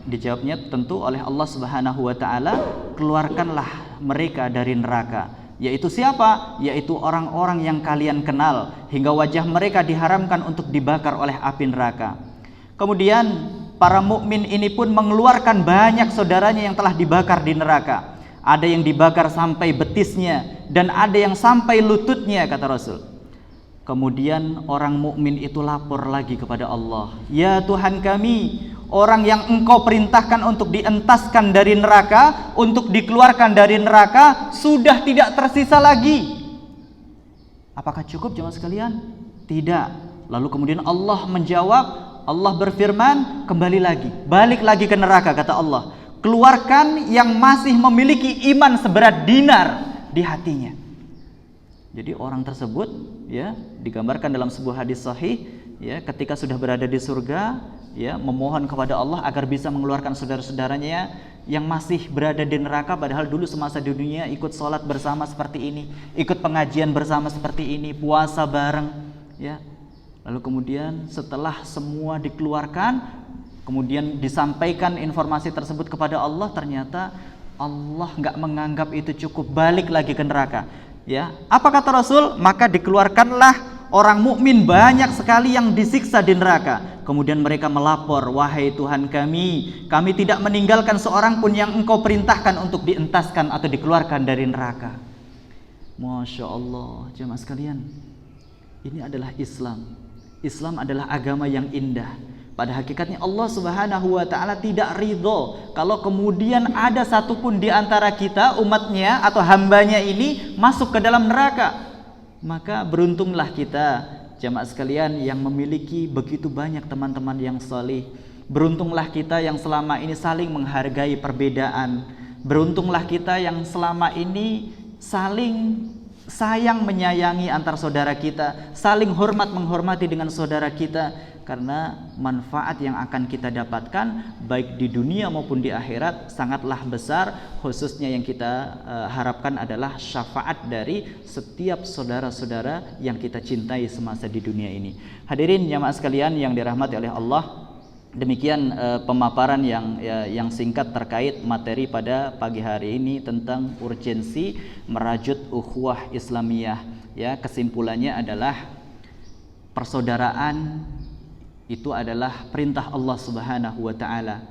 dijawabnya tentu oleh Allah Subhanahu wa taala, keluarkanlah mereka dari neraka. Yaitu siapa? Yaitu orang-orang yang kalian kenal, hingga wajah mereka diharamkan untuk dibakar oleh api neraka. Kemudian para mukmin ini pun mengeluarkan banyak saudaranya yang telah dibakar di neraka. Ada yang dibakar sampai betisnya dan ada yang sampai lututnya, kata Rasul. Kemudian orang mukmin itu lapor lagi kepada Allah, ya Tuhan kami, orang yang Engkau perintahkan untuk dientaskan dari neraka, untuk dikeluarkan dari neraka, sudah tidak tersisa lagi. Apakah cukup jemaah sekalian? Tidak. Lalu kemudian Allah menjawab, Allah berfirman, kembali lagi, balik lagi ke neraka, kata Allah, keluarkan yang masih memiliki iman seberat dinar di hatinya. Jadi orang tersebut ya digambarkan dalam sebuah hadis sahih ya, ketika sudah berada di surga ya, memohon kepada Allah agar bisa mengeluarkan saudara-saudaranya yang masih berada di neraka, padahal dulu semasa di dunia ikut sholat bersama seperti ini, ikut pengajian bersama seperti ini, puasa bareng ya. Lalu kemudian setelah semua dikeluarkan, kemudian disampaikan informasi tersebut kepada Allah, ternyata Allah nggak menganggap itu cukup, balik lagi ke neraka. Ya, apa kata Rasul? Maka dikeluarkanlah orang mukmin banyak sekali yang disiksa di neraka. Kemudian mereka melapor, wahai Tuhan kami tidak meninggalkan seorang pun yang Engkau perintahkan untuk dientaskan atau dikeluarkan dari neraka. Masya Allah, jemaah sekalian, ini adalah Islam. Islam adalah agama yang indah. Pada hakikatnya Allah Subhanahu wa taala tidak ridho kalau kemudian ada satupun di antara kita, umatnya atau hambanya ini masuk ke dalam neraka. Maka beruntunglah kita jamaah sekalian yang memiliki begitu banyak teman-teman yang salih. Beruntunglah kita yang selama ini saling menghargai perbedaan. Beruntunglah kita yang selama ini saling sayang menyayangi antar saudara kita, saling hormat menghormati dengan saudara kita, karena manfaat yang akan kita dapatkan baik di dunia maupun di akhirat sangatlah besar. Khususnya yang kita harapkan adalah syafaat dari setiap saudara-saudara yang kita cintai semasa di dunia ini. Hadirin jamaah sekalian yang dirahmati oleh Allah, demikian pemaparan yang singkat terkait materi pada pagi hari ini tentang urgensi merajut ukhuwah Islamiyah. Ya, kesimpulannya adalah persaudaraan itu adalah perintah Allah Subhanahu wa taala.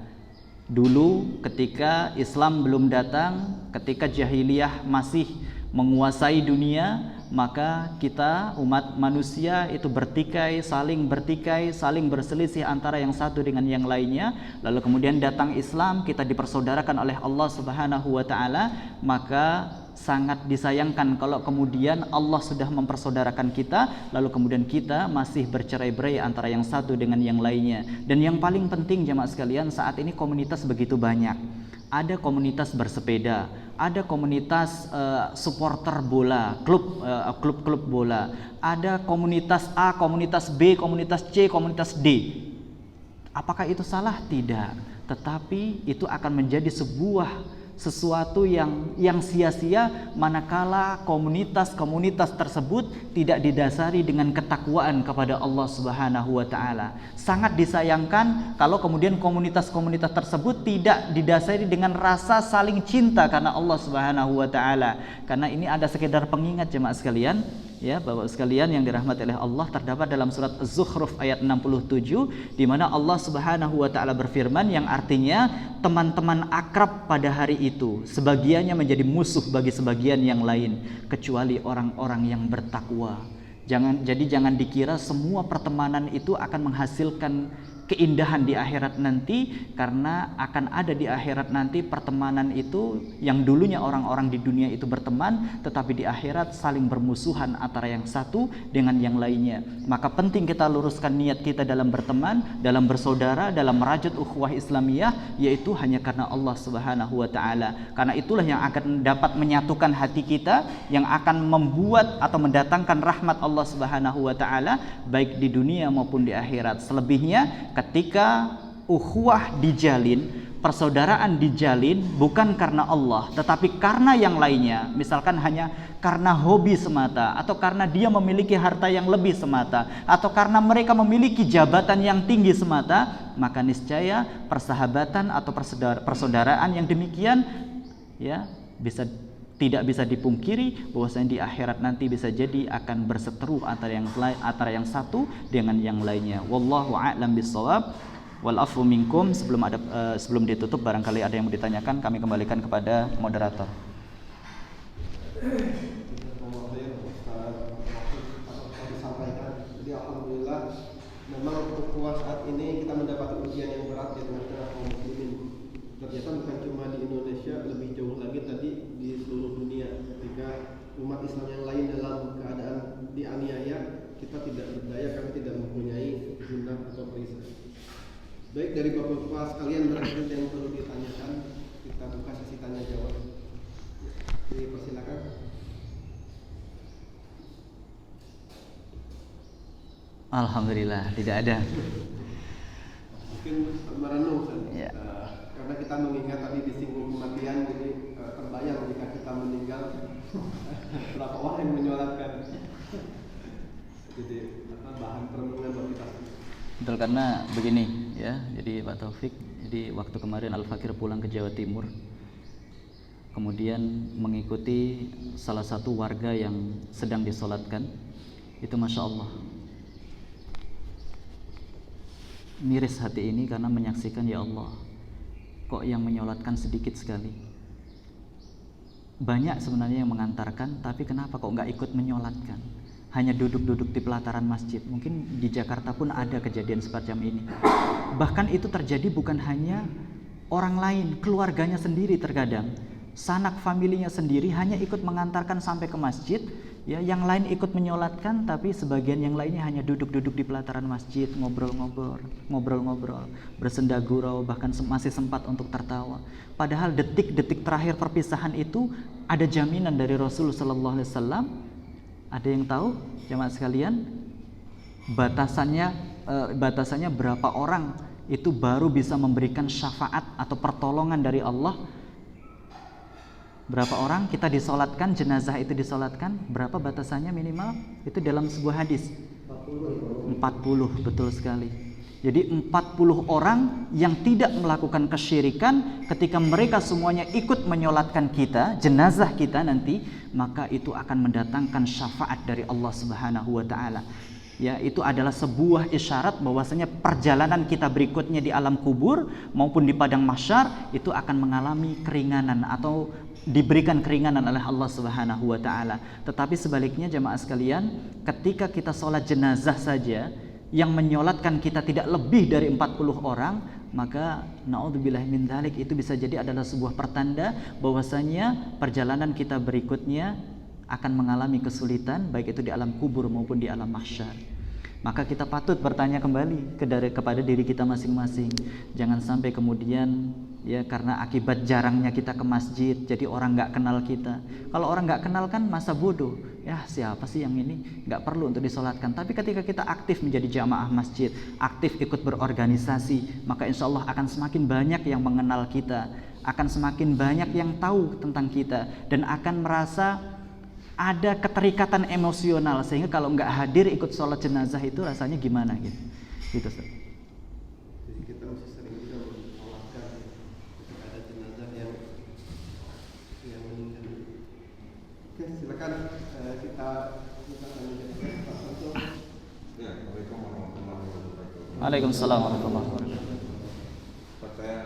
Dulu ketika Islam belum datang, ketika jahiliyah masih menguasai dunia, maka kita umat manusia itu bertikai, saling berselisih antara yang satu dengan yang lainnya. Lalu kemudian datang Islam, kita dipersaudarakan oleh Allah Subhanahu wa taala, maka sangat disayangkan kalau kemudian Allah sudah mempersaudarakan kita, lalu kemudian kita masih bercerai-berai antara yang satu dengan yang lainnya. Dan yang paling penting jemaah sekalian, saat ini komunitas begitu banyak. Ada komunitas bersepeda, ada komunitas supporter bola, klub-klub bola, ada komunitas A, komunitas B, komunitas C, komunitas D. Apakah itu salah? Tidak. Tetapi itu akan menjadi sesuatu yang sia-sia manakala komunitas-komunitas tersebut tidak didasari dengan ketakwaan kepada Allah Subhanahu wa taala. Sangat disayangkan kalau kemudian komunitas-komunitas tersebut tidak didasari dengan rasa saling cinta karena Allah Subhanahu wa taala. Karena ini ada sekedar pengingat jemaah sekalian, ya Bapak sekalian yang dirahmati oleh Allah, terdapat dalam surat Az-Zukhruf ayat 67 di mana Allah Subhanahu wa taala berfirman yang artinya teman-teman akrab pada hari itu sebagiannya menjadi musuh bagi sebagian yang lain kecuali orang-orang yang bertakwa. Jangan dikira semua pertemanan itu akan menghasilkan keindahan di akhirat nanti, karena akan ada di akhirat nanti pertemanan itu yang dulunya orang-orang di dunia itu berteman, tetapi di akhirat saling bermusuhan antara yang satu dengan yang lainnya. Maka penting kita luruskan niat kita dalam berteman, dalam bersaudara, dalam merajut ukhuwah Islamiyah, yaitu hanya karena Allah Subhanahu wa taala. Karena itulah yang akan dapat menyatukan hati kita, yang akan membuat atau mendatangkan rahmat Allah Subhanahu wa taala baik di dunia maupun di akhirat. Selebihnya ketika ukhuwah dijalin, persaudaraan dijalin bukan karena Allah tetapi karena yang lainnya, misalkan hanya karena hobi semata, atau karena dia memiliki harta yang lebih semata, atau karena mereka memiliki jabatan yang tinggi semata, maka niscaya persahabatan atau persaudaraan yang demikian ya tidak bisa dipungkiri bahwasanya di akhirat nanti bisa jadi akan berseteru antara yang satu dengan yang lainnya. Wallahu a'lam bishawab. Wal afu minkum. Sebelum ditutup, barangkali ada yang mau ditanyakan, kami kembalikan kepada moderator. Jadi alhamdulillah memang ukhuwah saat ini kita mendapat ujian yang berat di tengah-tengah kaum muslimin. Ternyata bukan cuma di Indonesia, lebih jauh lagi tadi di seluruh dunia. Ketika umat Islam yang lain dalam keadaan dianiaya, kita tidak berdaya karena tidak mempunyai guna atau perisai. Baik, dari bapak-bapak sekalian, barangkali yang perlu ditanyakan, kita buka sesi tanya jawab. Dipersilakan. Alhamdulillah tidak ada. Mungkin merenung Ya. Karena kita mengingat tadi disinggung kematian, jadi terbayang jika kita meninggal berapa orang yang menyolatkan. Jadi bahan perenungan buat kita. Betul, karena begini ya. Jadi Pak Taufik, jadi waktu kemarin Al-Fakir pulang ke Jawa Timur, kemudian mengikuti salah satu warga yang sedang disolatkan, itu Masya Allah miris hati ini karena menyaksikan, ya Allah, kok yang menyolatkan sedikit sekali. Banyak sebenarnya yang mengantarkan, tapi kenapa kok nggak ikut menyolatkan? Hanya duduk-duduk di pelataran masjid. Mungkin di Jakarta pun ada kejadian semacam ini. Bahkan itu terjadi bukan hanya orang lain, keluarganya sendiri terkadang, sanak familinya sendiri hanya ikut mengantarkan sampai ke masjid, ya, yang lain ikut menyolatkan, tapi sebagian yang lainnya hanya duduk-duduk di pelataran masjid, ngobrol-ngobrol, bersenda gurau, bahkan masih sempat untuk tertawa. Padahal detik-detik terakhir perpisahan itu ada jaminan dari Rasul sallallahu alaihi wasallam. Ada yang tahu, jemaah sekalian, batasannya berapa orang itu baru bisa memberikan syafaat atau pertolongan dari Allah? Berapa orang kita disolatkan, jenazah itu disolatkan, berapa batasannya minimal? Itu dalam sebuah hadis 40, betul sekali. Jadi 40 orang yang tidak melakukan kesyirikan, ketika mereka semuanya ikut menyolatkan kita, jenazah kita nanti, maka itu akan mendatangkan syafaat dari Allah Subhanahu wa taala. Ya, itu adalah sebuah isyarat bahwasanya perjalanan kita berikutnya di alam kubur maupun di padang mahsyar itu akan mengalami keringanan atau diberikan keringanan oleh Allah Subhanahu wa taala. Tetapi sebaliknya jemaah sekalian, ketika kita sholat jenazah saja yang menyolatkan kita tidak lebih dari 40 orang, maka naudzubillah min dzalik, itu bisa jadi adalah sebuah pertanda bahwasanya perjalanan kita berikutnya akan mengalami kesulitan, baik itu di alam kubur maupun di alam mahsyar. Maka kita patut bertanya kembali kepada diri kita masing-masing. Jangan sampai kemudian ya karena akibat jarangnya kita ke masjid jadi orang nggak kenal kita. Kalau orang nggak kenal kan masa bodoh, ya siapa sih yang ini, nggak perlu untuk disolatkan. Tapi ketika kita aktif menjadi jamaah masjid, aktif ikut berorganisasi, maka insya Allah akan semakin banyak yang mengenal kita, akan semakin banyak yang tahu tentang kita, dan akan merasa ada keterikatan emosional, sehingga kalau nggak hadir ikut sholat jenazah itu rasanya gimana gitu. Gitu Ustaz. Jadi kita mesti sering juga menyolatkan ketika ada jenazah yang meninggal. Oke, silakan. silakan kita akan menjadi Pak Santo. Ya, Assalamualaikum warahmatullahi wabarakatuh. Waalaikumsalam warahmatullahi wabarakatuh. Saya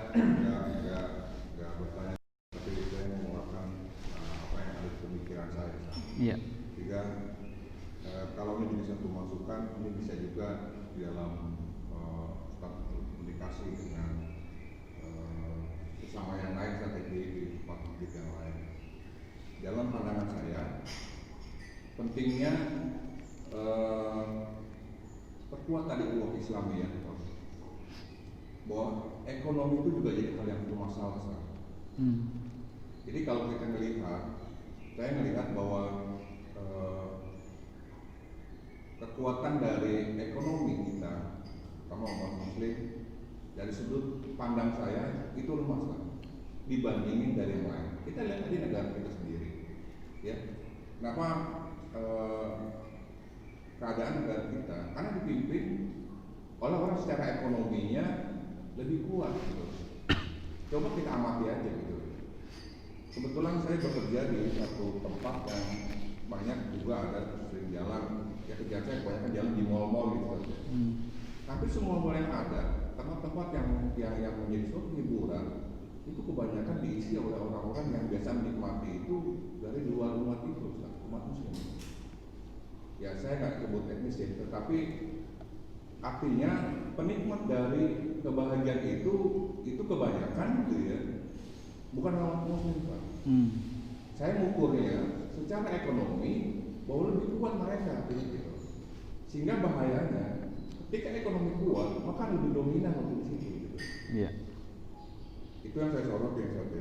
nggak bertanya, tapi saya mengungkapkan apa yang ada di pemikiran saya. Iya. Sehingga kalau ini jadi satu masukan, ini bisa juga di dalam komunikasi dengan sesama yang lain, strategi di tempat publik yang lain. Dalam pandangan saya, pentingnya perkuat tadi uang Islami ya, bahwa ekonomi itu juga jadi hal yang bermasalah sekarang. Jadi kalau kita melihat, saya melihat bahwa kekuatan dari ekonomi kita, terutama umat Muslim, dari sudut pandang saya itu lemah sekali dibandingin dari yang lain. Kita lihat tadi negara kita sendiri, ya. Kenapa keadaan negara kita? Karena dipimpin oleh orang secara ekonominya lebih kuat gitu. Coba kita amati aja gitu. Kebetulan saya bekerja di satu tempat yang banyak juga ada sering jalan, ya kerjaan saya kebanyakan jalan di mall-mall gitu. Tapi semua mall yang ada, tempat-tempat yang menjadi suatu hiburan itu kebanyakan diisi oleh orang-orang yang biasa menikmati itu dari luar umat itu, umat Muslim. Ya saya nggak sebut etnis ya, tetapi artinya penikmat dari kebahagiaan itu kebanyakan gitu ya, bukan orang Muslim Pak. Saya mengukurnya secara ekonomi bahwa lebih kuat mereka gitu. Sehingga bahayanya ketika ekonomi kuat maka lebih dominan untuk situ gitu. Iya. Itu yang saya sorot yang satu.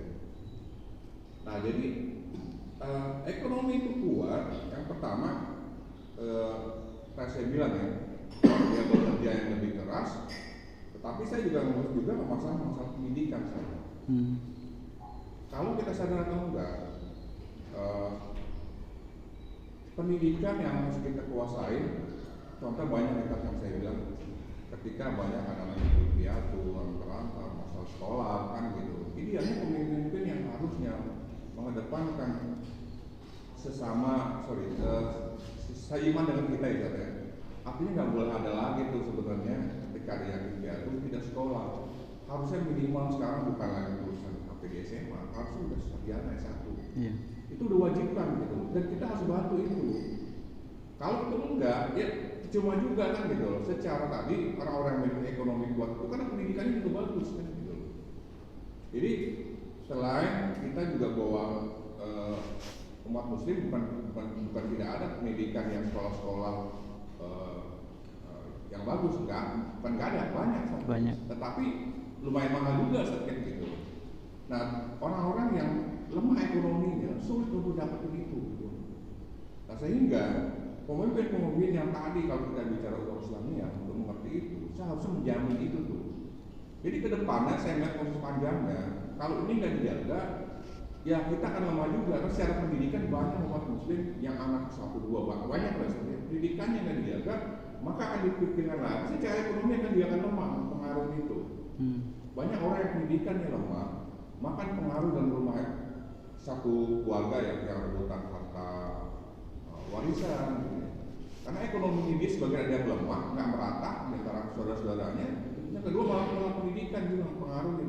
Nah jadi ekonomi itu kuat. Yang pertama saya bilang ya, dia bekerja yang lebih keras. Tetapi saya juga ngurus juga masalah pendidikan saya. Kalau kita sadar atau enggak, pendidikan yang harus kita kuasai. Contoh banyak dekat yang saya bilang, ketika banyak anak-anak yang piatu, orang terlantar, masalah sekolah kan gitu. Idealnya pemimpin yang harusnya mengedepankan seiman dengan kita ya. Artinya nggak boleh ada lagi tuh sebenarnya ketika ada yang piatu tidak sekolah. Harusnya minimal sekarang bukan lagi lulusan sampai di SMA, harusnya sudah sarjana S1. Iya. Itu diwajibkan gitu, dan kita harus bantu itu. Kalau itu enggak, ya cuma juga kan gitu loh. Secara tadi orang-orang yang ekonomi kuat itu karena pendidikannya juga bagus kan gitu loh. Jadi selain kita juga bawa umat Muslim bukan tidak ada pendidikan yang sekolah-sekolah yang bagus, bukan nggak ada, banyak. Tetapi lumayan mahal juga sedikit gitu. Nah orang-orang yang lemah ekonominya sulit untuk dapat begitu gitu. Nah sehingga pemimpin yang tadi kalau kita bicara uang Islamiyah untuk mengerti itu, saya harus menjamin itu tuh. Jadi ke depannya saya melihat proses panjangnya, kalau ini nggak dijaga, ya kita akan lemah juga. Karena secara pendidikan banyak umat Muslim yang anak 1-2 banyak lah sebenarnya. Pendidikannya nggak dijaga, maka akan dipikirkan lagi. Secara ekonomi dia akan lemah pengaruh itu. Banyak orang yang pendidikannya lemah, maka pengaruh dalam rumah satu keluarga yang rebutan harta warisan gitu. Karena ekonomi dia sebagai ada yang lemah, nggak merata di antara saudara-saudaranya. Yang kedua malah pendidikan juga mempengaruhi.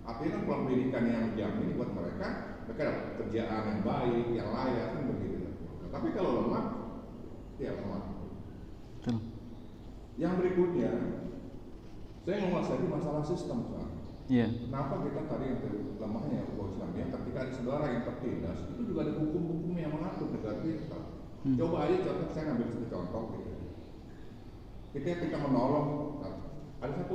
Artinya kan pola pendidikan yang menjamin buat mereka dapat kerjaan yang baik, yang layak kan begitu. Nah, tapi kalau lemah, ya lemah. Yang berikutnya, saya menguasai masalah sistem Pak. Iya. Kenapa kita tadi yang lemahnya hukum Islamiyah ketika ada saudara yang tertindas itu juga ada hukum-hukum yang mengatur negara kita. Coba aja contoh, saya ngambil satu contoh gitu. Kita ketika menolong, ada satu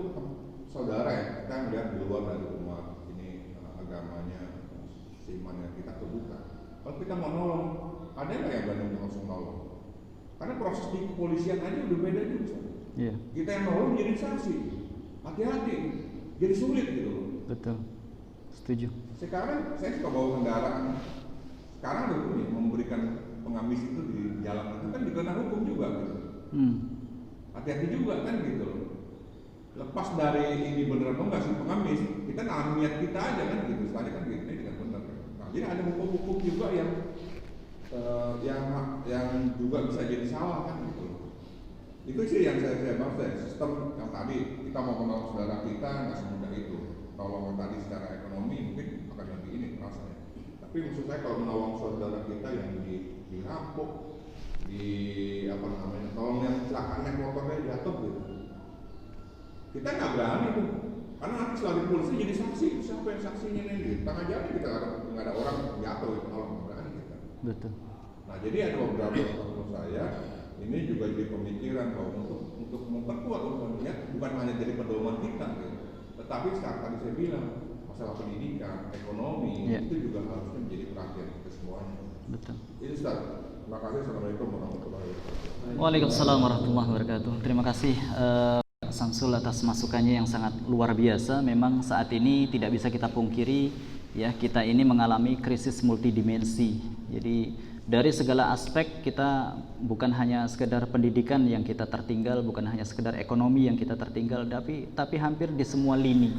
saudara ya, kita melihat di luar dari umat ini agamanya, seimannya kita terbuka. Kalau kita mau nolong, ada nggak yang berani untuk langsung nolong? Karena proses di kepolisian aja udah beda juga. Iya. Kita yang nolong jadi saksi, hati-hati, jadi sulit gitu loh. Betul. Setuju. Sekarang saya suka bawa kendaraan. Sekarang udah nih memberikan pengamis itu di jalan itu kan dikena hukum juga gitu. Hati-hati juga kan gitu loh. Lepas dari ini beneran atau enggak sih pengamis, kita niat kita aja kan gitu. Sekali kan gitu, ini tidak benar. Nah, jadi ada hukum-hukum juga yang yang juga bisa jadi salah kan gitu. Itu sih yang saya bahas dari sistem yang tadi kita mau menolong saudara kita nggak semudah itu. Kalau tadi secara ekonomi mungkin akan lebih ini rasanya. Tapi maksud saya kalau menolong saudara kita yang dirampok, tolong yang kecelakaan naik motornya jatuh gitu. Kita nggak berani tuh, karena nanti setelah polisi jadi saksi, siapa yang saksinya nih? Tengah jalan kita nggak ada orang jatuh itu kalau nggak berani kita. Betul. Nah jadi ada beberapa menurut saya ini juga jadi pemikiran bahwa untuk memperkuat niat bukan hanya jadi pedoman kita, gitu. Tetapi saat tadi saya bilang masalah pendidikan, ekonomi itu juga harusnya menjadi perhatian kita semuanya. Betul. Itu Ustaz. Terima kasih. Assalamualaikum warahmatullahi wabarakatuh. Waalaikumsalam warahmatullahi wabarakatuh. Terima kasih Samsul atas masukannya yang sangat luar biasa. Memang saat ini tidak bisa kita pungkiri ya, kita ini mengalami krisis multidimensi. Jadi dari segala aspek kita bukan hanya sekedar pendidikan yang kita tertinggal, bukan hanya sekedar ekonomi yang kita tertinggal, tapi hampir di semua lini.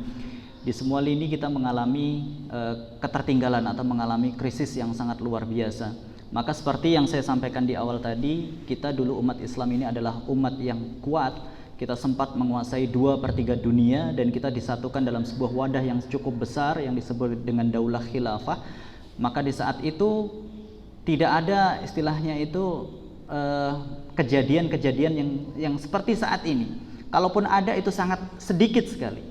Di semua lini kita mengalami ketertinggalan atau mengalami krisis yang sangat luar biasa. Maka seperti yang saya sampaikan di awal tadi, kita dulu umat Islam ini adalah umat yang kuat. Kita sempat menguasai 2/3 dunia dan kita disatukan dalam sebuah wadah yang cukup besar yang disebut dengan daulah khilafah. Maka di saat itu tidak ada istilahnya itu kejadian-kejadian yang seperti saat ini. Kalaupun ada itu sangat sedikit sekali.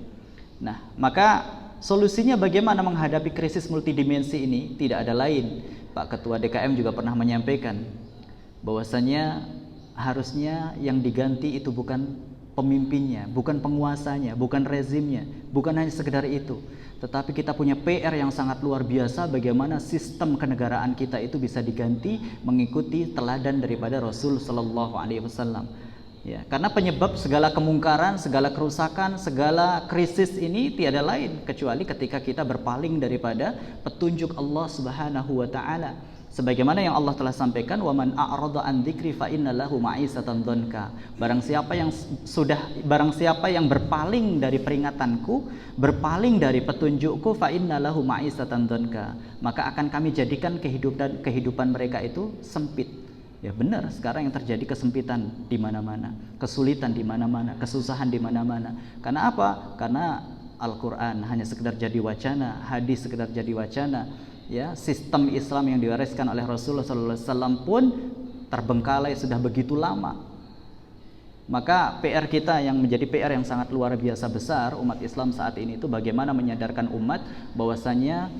Nah, maka solusinya bagaimana menghadapi krisis multidimensi ini? Tidak ada lain. Pak Ketua DKM juga pernah menyampaikan bahwasanya harusnya yang diganti itu bukan pemimpinnya, bukan penguasanya, bukan rezimnya, bukan hanya sekedar itu, tetapi kita punya PR yang sangat luar biasa bagaimana sistem kenegaraan kita itu bisa diganti mengikuti teladan daripada Rasul Sallallahu Alaihi Wasallam. Ya, karena penyebab segala kemungkaran, segala kerusakan, segala krisis ini tiada lain kecuali ketika kita berpaling daripada petunjuk Allah Subhanahu wa taala. Sebagaimana yang Allah telah sampaikan, wa man a'rada an dzikri fa innalahu ma'isatan dhanka. Barang siapa yang berpaling dari peringatanku, berpaling dari petunjukku, fa innalahu ma'isatan dhanka, maka akan kami jadikan kehidupan mereka itu sempit. Ya benar, sekarang yang terjadi kesempitan di mana-mana, kesulitan di mana-mana, kesusahan di mana-mana. Karena apa? Karena Al-Qur'an hanya sekedar jadi wacana, hadis sekedar jadi wacana. Ya, sistem Islam yang diwariskan oleh Rasulullah SAW pun terbengkalai sudah begitu lama. Maka PR kita yang menjadi PR yang sangat luar biasa besar umat Islam saat ini itu bagaimana menyadarkan umat bahwasanya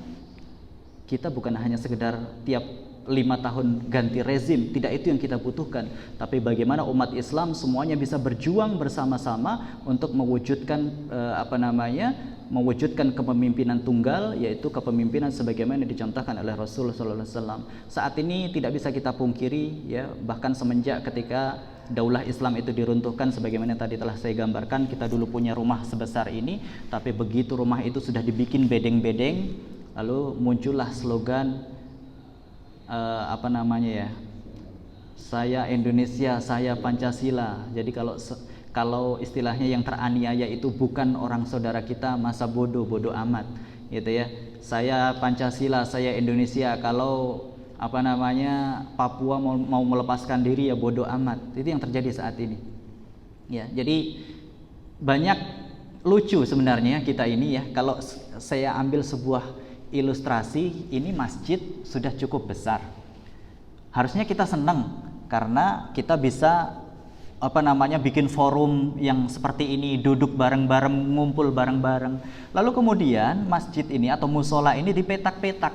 kita bukan hanya sekedar tiap 5 tahun ganti rezim, tidak itu yang kita butuhkan, tapi bagaimana umat Islam semuanya bisa berjuang bersama-sama untuk mewujudkan mewujudkan kepemimpinan tunggal, yaitu kepemimpinan sebagaimana dicontohkan oleh Rasulullah SAW. Saat ini tidak bisa kita pungkiri, ya, bahkan semenjak ketika daulah Islam itu diruntuhkan, sebagaimana tadi telah saya gambarkan, kita dulu punya rumah sebesar ini, tapi begitu rumah itu sudah dibikin bedeng-bedeng, lalu muncullah slogan saya Indonesia, saya Pancasila. Jadi kalau istilahnya yang teraniaya itu bukan orang saudara kita, masa bodoh amat, gitu ya. Saya Pancasila, saya Indonesia. Kalau Papua mau melepaskan diri ya bodoh amat. Itu yang terjadi saat ini. Ya, jadi banyak lucu sebenarnya kita ini ya. Kalau saya ambil sebuah ilustrasi, ini masjid sudah cukup besar. Harusnya kita senang karena kita bisa bikin forum yang seperti ini, duduk bareng-bareng, ngumpul bareng-bareng. Lalu kemudian masjid ini atau musola ini dipetak-petak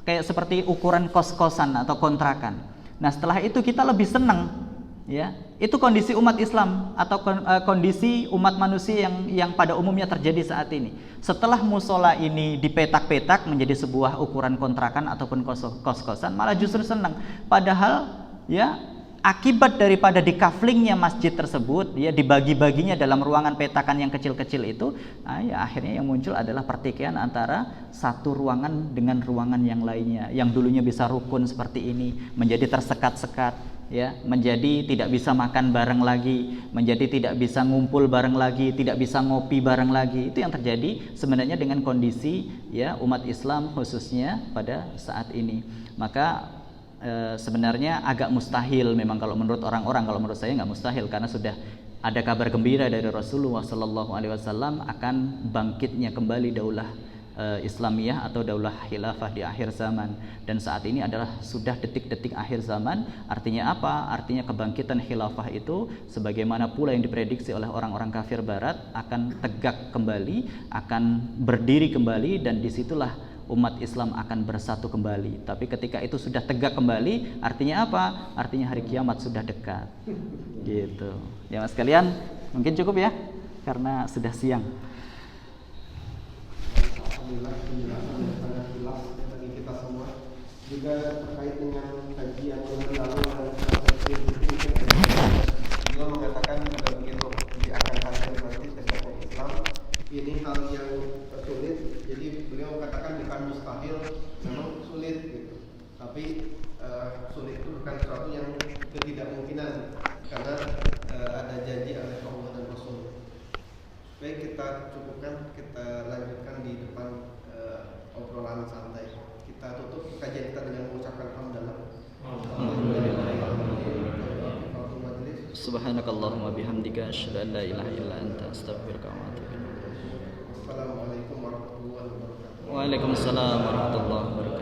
kayak seperti ukuran kos-kosan atau kontrakan. Nah, setelah itu kita lebih senang. Ya, itu kondisi umat Islam atau kondisi umat manusia yang pada umumnya terjadi saat ini. Setelah musola ini dipetak-petak menjadi sebuah ukuran kontrakan ataupun kos-kosan, malah justru senang. Padahal ya akibat daripada dikaflingnya masjid tersebut, ya dibagi-baginya dalam ruangan petakan yang kecil-kecil itu, ya akhirnya yang muncul adalah pertikaian antara satu ruangan dengan ruangan yang lainnya. Yang dulunya bisa rukun seperti ini menjadi tersekat-sekat. Ya, menjadi tidak bisa makan bareng lagi, menjadi tidak bisa ngumpul bareng lagi, tidak bisa ngopi bareng lagi. Itu yang terjadi sebenarnya dengan kondisi ya umat Islam khususnya pada saat ini. Maka sebenarnya agak mustahil memang kalau menurut orang-orang. Kalau menurut saya nggak mustahil, karena sudah ada kabar gembira dari Rasulullah SAW akan bangkitnya kembali daulah Islamiyah atau daulah khilafah di akhir zaman. Dan saat ini adalah sudah detik-detik akhir zaman. Artinya apa? Artinya kebangkitan khilafah itu sebagaimana pula yang diprediksi oleh orang-orang kafir barat akan tegak kembali, akan berdiri kembali, dan disitulah umat Islam akan bersatu kembali. Tapi ketika itu sudah tegak kembali, artinya apa? Artinya hari kiamat sudah dekat. Gitu. Ya mas sekalian, mungkin cukup ya, karena sudah siang. Alhamdulillah penjelasan yang sangat jelas bagi kita semua. Juga terkait dengan kajian bulan lalu yang beliau mengatakan juga begitu di akan hasil nanti tegaknya Islam. Ini hal yang sulit. Jadi beliau katakan bukan mustahil, memang sulit gitu. Tapi sulit itu bukan sesuatu yang ketidakmungkinan, karena ada janji oleh Allah dan Rasul. Baik, kita cukupkan, kita lanjutkan di depan obrolan santai. Kita tutup kajian kita dengan mengucapkan hamdalah. Subhanakallahumma bihamdika asyhadu an la ilaha illa anta astaghfiruka wa atubu ilaik. Assalamualaikum warahmatullahi wabarakatuh. Waalaikumsalam warahmatullahi wabarakatuh.